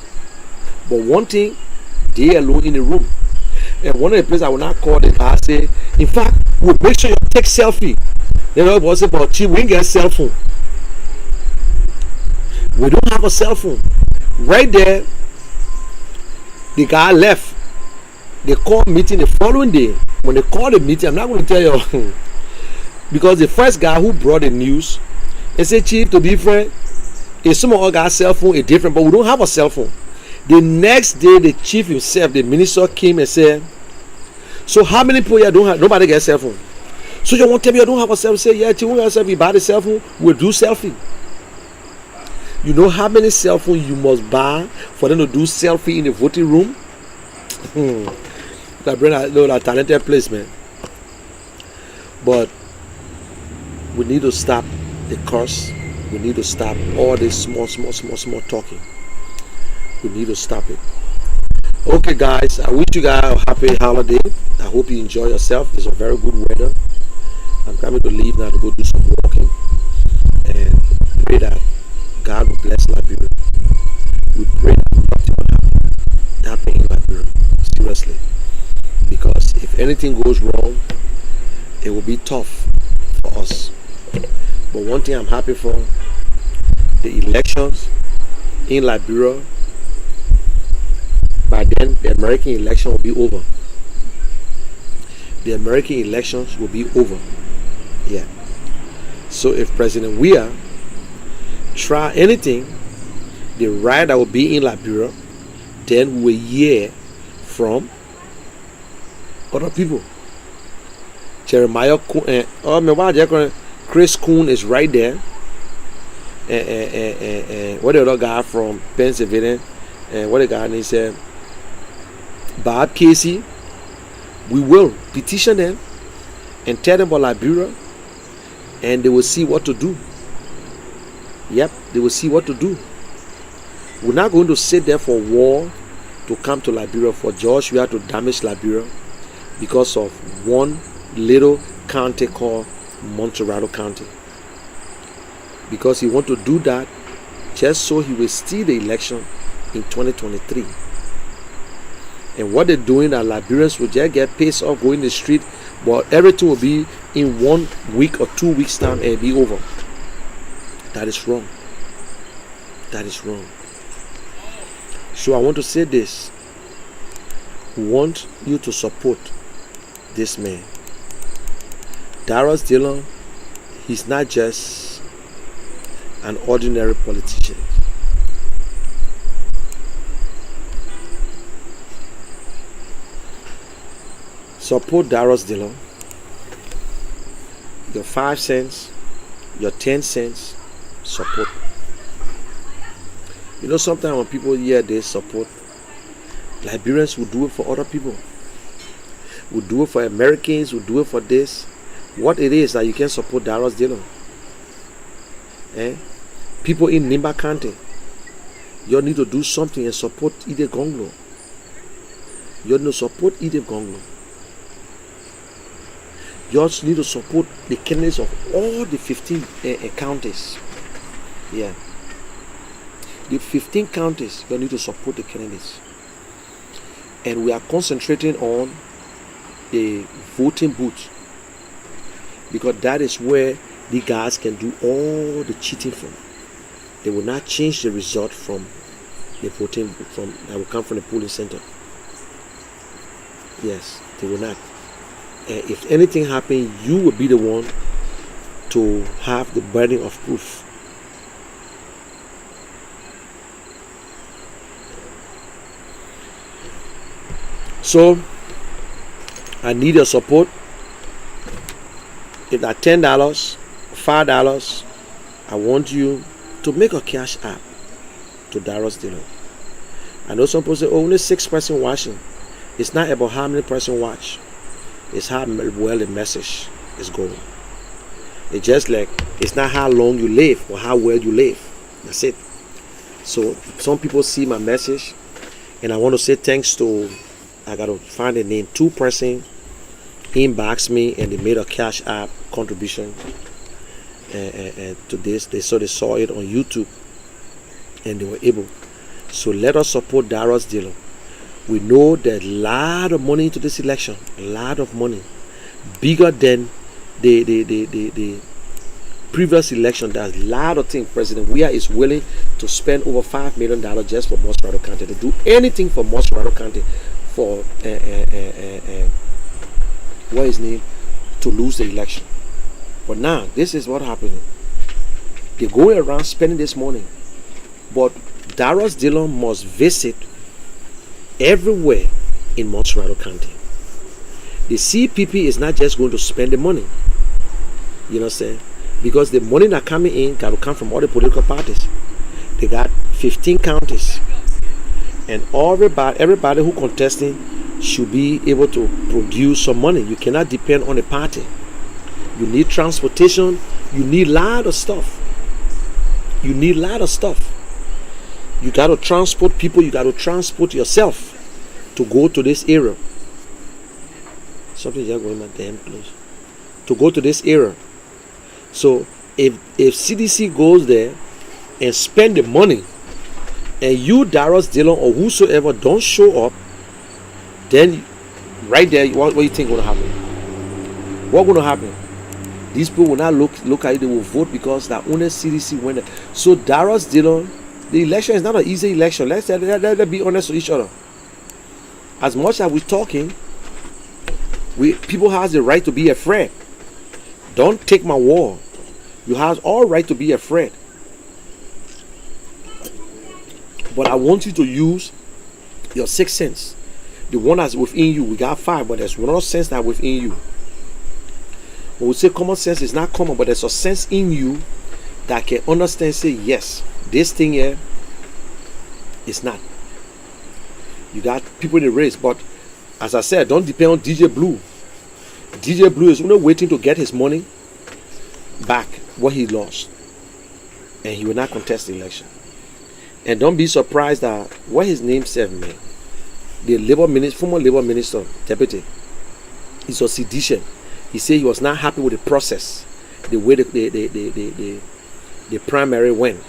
But one thing, they alone in the room. And one of the places I will not call the guy say, in fact, we'll make sure you take selfie. You know, it was about cheap, we didn't get a cell phone. We don't have a cell phone. Right there, the guy left. They called meeting the following day. When they called the meeting, I'm not going to tell you. Because the first guy who brought the news, they said, Chief, to be frank, if some of our guys' cell phone is different, but we don't have a cell phone. The next day, the chief himself, the minister, came and said, so how many people here don't have, nobody gets a cell phone? So you want to tell me you don't have a cell phone? Say, yeah, Chief, we have a cell phone. You buy the cell phone, we'll do selfie. You know how many cell phones you must buy for them to do selfie in the voting room? That bring a talented place, man. But we need to stop the curse. We need to stop all this small talking. We need to stop it. Okay, guys, I wish you guys a happy holiday. I hope you enjoy yourself. It's a very good weather. I'm coming to leave now to go do some walking and pray that God will bless Liberia. We pray that nothing will happen in Liberia. Seriously. Because if anything goes wrong, it will be tough for us. But one thing I'm happy for, the elections in Liberia, by then the American election will be over. The American elections will be over. Yeah. So if President Weah try anything, the riot that will be in Liberia, then we will hear from other people. Jeremiah Chris Coon is right there. What the other guy from Pennsylvania? What the guy name said? Bob Casey. We will petition them and tell them about Liberia, and they will see what to do. Yep, they will see what to do. We're not going to sit there for war to come to Liberia, for George Weah to damage Liberia because of one little county called Montserrat County. Because he want to do that just so he will steal the election in 2023. And what they're doing, that Liberians will just get pissed off going the street, but everything will be in 1 week or 2 weeks time and be over. That is wrong. That is wrong. So I want to say this. We want you to support this man. Darius Dillon, he's not just an ordinary politician. Support Darius Dillon. Your 5 cents, your 10 cents, support. You know, sometimes when people hear this support, Liberians will do it for other people. Will do it for Americans, will do it for this. What it is that you can support Darius Dillon. People in Nimba County, you need to do something and support Ide Gonglo. You need to support Ide Gonglo. You also need to support the candidates of all the 15 counties. Yeah. The 15 counties, you need to support the candidates. And we are concentrating on the voting booth, because that is where the guys can do all the cheating from. They will not change the result from the voting from that will come from the polling center. Yes, they will not. If anything happens, you will be the one to have the burden of proof. So I need your support. If that's $10, $5, I want you to make a cash app to Darius Dillon. I know some people say, oh, only 6 person watching. It's not about how many person watch. It's how well the message is going. It's just like, it's not how long you live or how well you live. That's it. So some people see my message, and I want to say thanks to, I got to find a name, 2 person inbox me and they made a cash app contribution to this. They saw it on YouTube and they were able. So let us support Darius Dillon. We know there's a lot of money into this election, a lot of money, bigger than the previous election. There's a lot of things. President Weah is willing to spend over $5 million just for Mosquito County, to do anything for Mosquito County, for what is named, to lose the election. But now this is what happening. They're going around spending this money, but Darius Dillon must visit everywhere in Mosquito County. The CPP is not just going to spend the money. You know what I'm saying? Because the money that coming in got to come from all the political parties. They got 15 counties, and everybody who contesting should be able to produce some money. You cannot depend on a party. You need transportation. You need a lot of stuff. You need a lot of stuff. You got to transport people. You got to transport yourself to go to this area. Something just going my damn close. To go to this area. So if CDC goes there and spend the money, and you, Darius Dillon, or whosoever don't show up, then right there, what do you think going to happen? What's going to happen? These people will not look at it. They will vote because that only CDC went there. So Darius Dillon, the election is not an easy election. Let's be honest with each other. As much as we're talking, people have the right to be afraid. Don't take my word. You have all right to be afraid. But I want you to use your 6 sense. The one that's within you. We got 5, but there's one other sense that's within you. When we say common sense, is not common, but there's a sense in you that can understand, say, yes, this thing here is not. You got people in the race, but as I said, don't depend on DJ Blue. DJ Blue is only waiting to get his money back, what he lost, and he will not contest the election. And don't be surprised that what his name said, man, the former labor minister, deputy, is a sedition. He said he was not happy with the process, the way the primary went.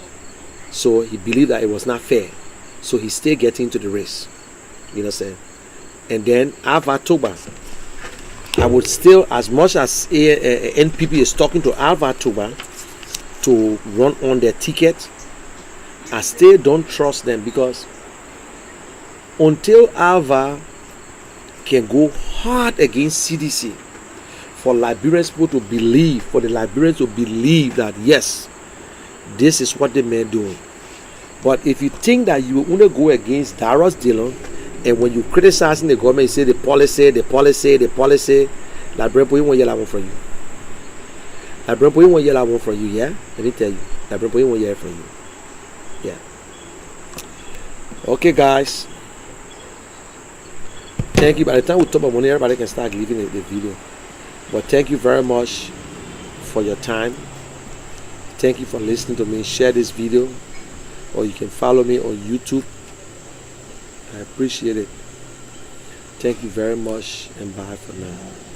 So he believed that it was not fair. So he still getting into the race. You know what I'm saying? and then Alva Toba. I would still, as much as NPP is talking to Alva Toba to run on their ticket, I still don't trust them, because until Alva can go hard against CDC, for Liberians people to believe, for the Liberians to believe that yes, this is what the men doing. But if you think that you want to go against Darius Dillon, and when you criticizing the government, you say the policy, Liberian people won't yell from you. Liberian people won't yell from you, yeah? Let me tell you, Liberian people won't yell from you. Yeah. Okay, guys. Thank you. By the time we talk about money, everybody can start leaving the video. But thank you very much for your time. Thank you for listening to me. Share this video, or you can follow me on YouTube. I appreciate it. Thank you very much, and bye for now.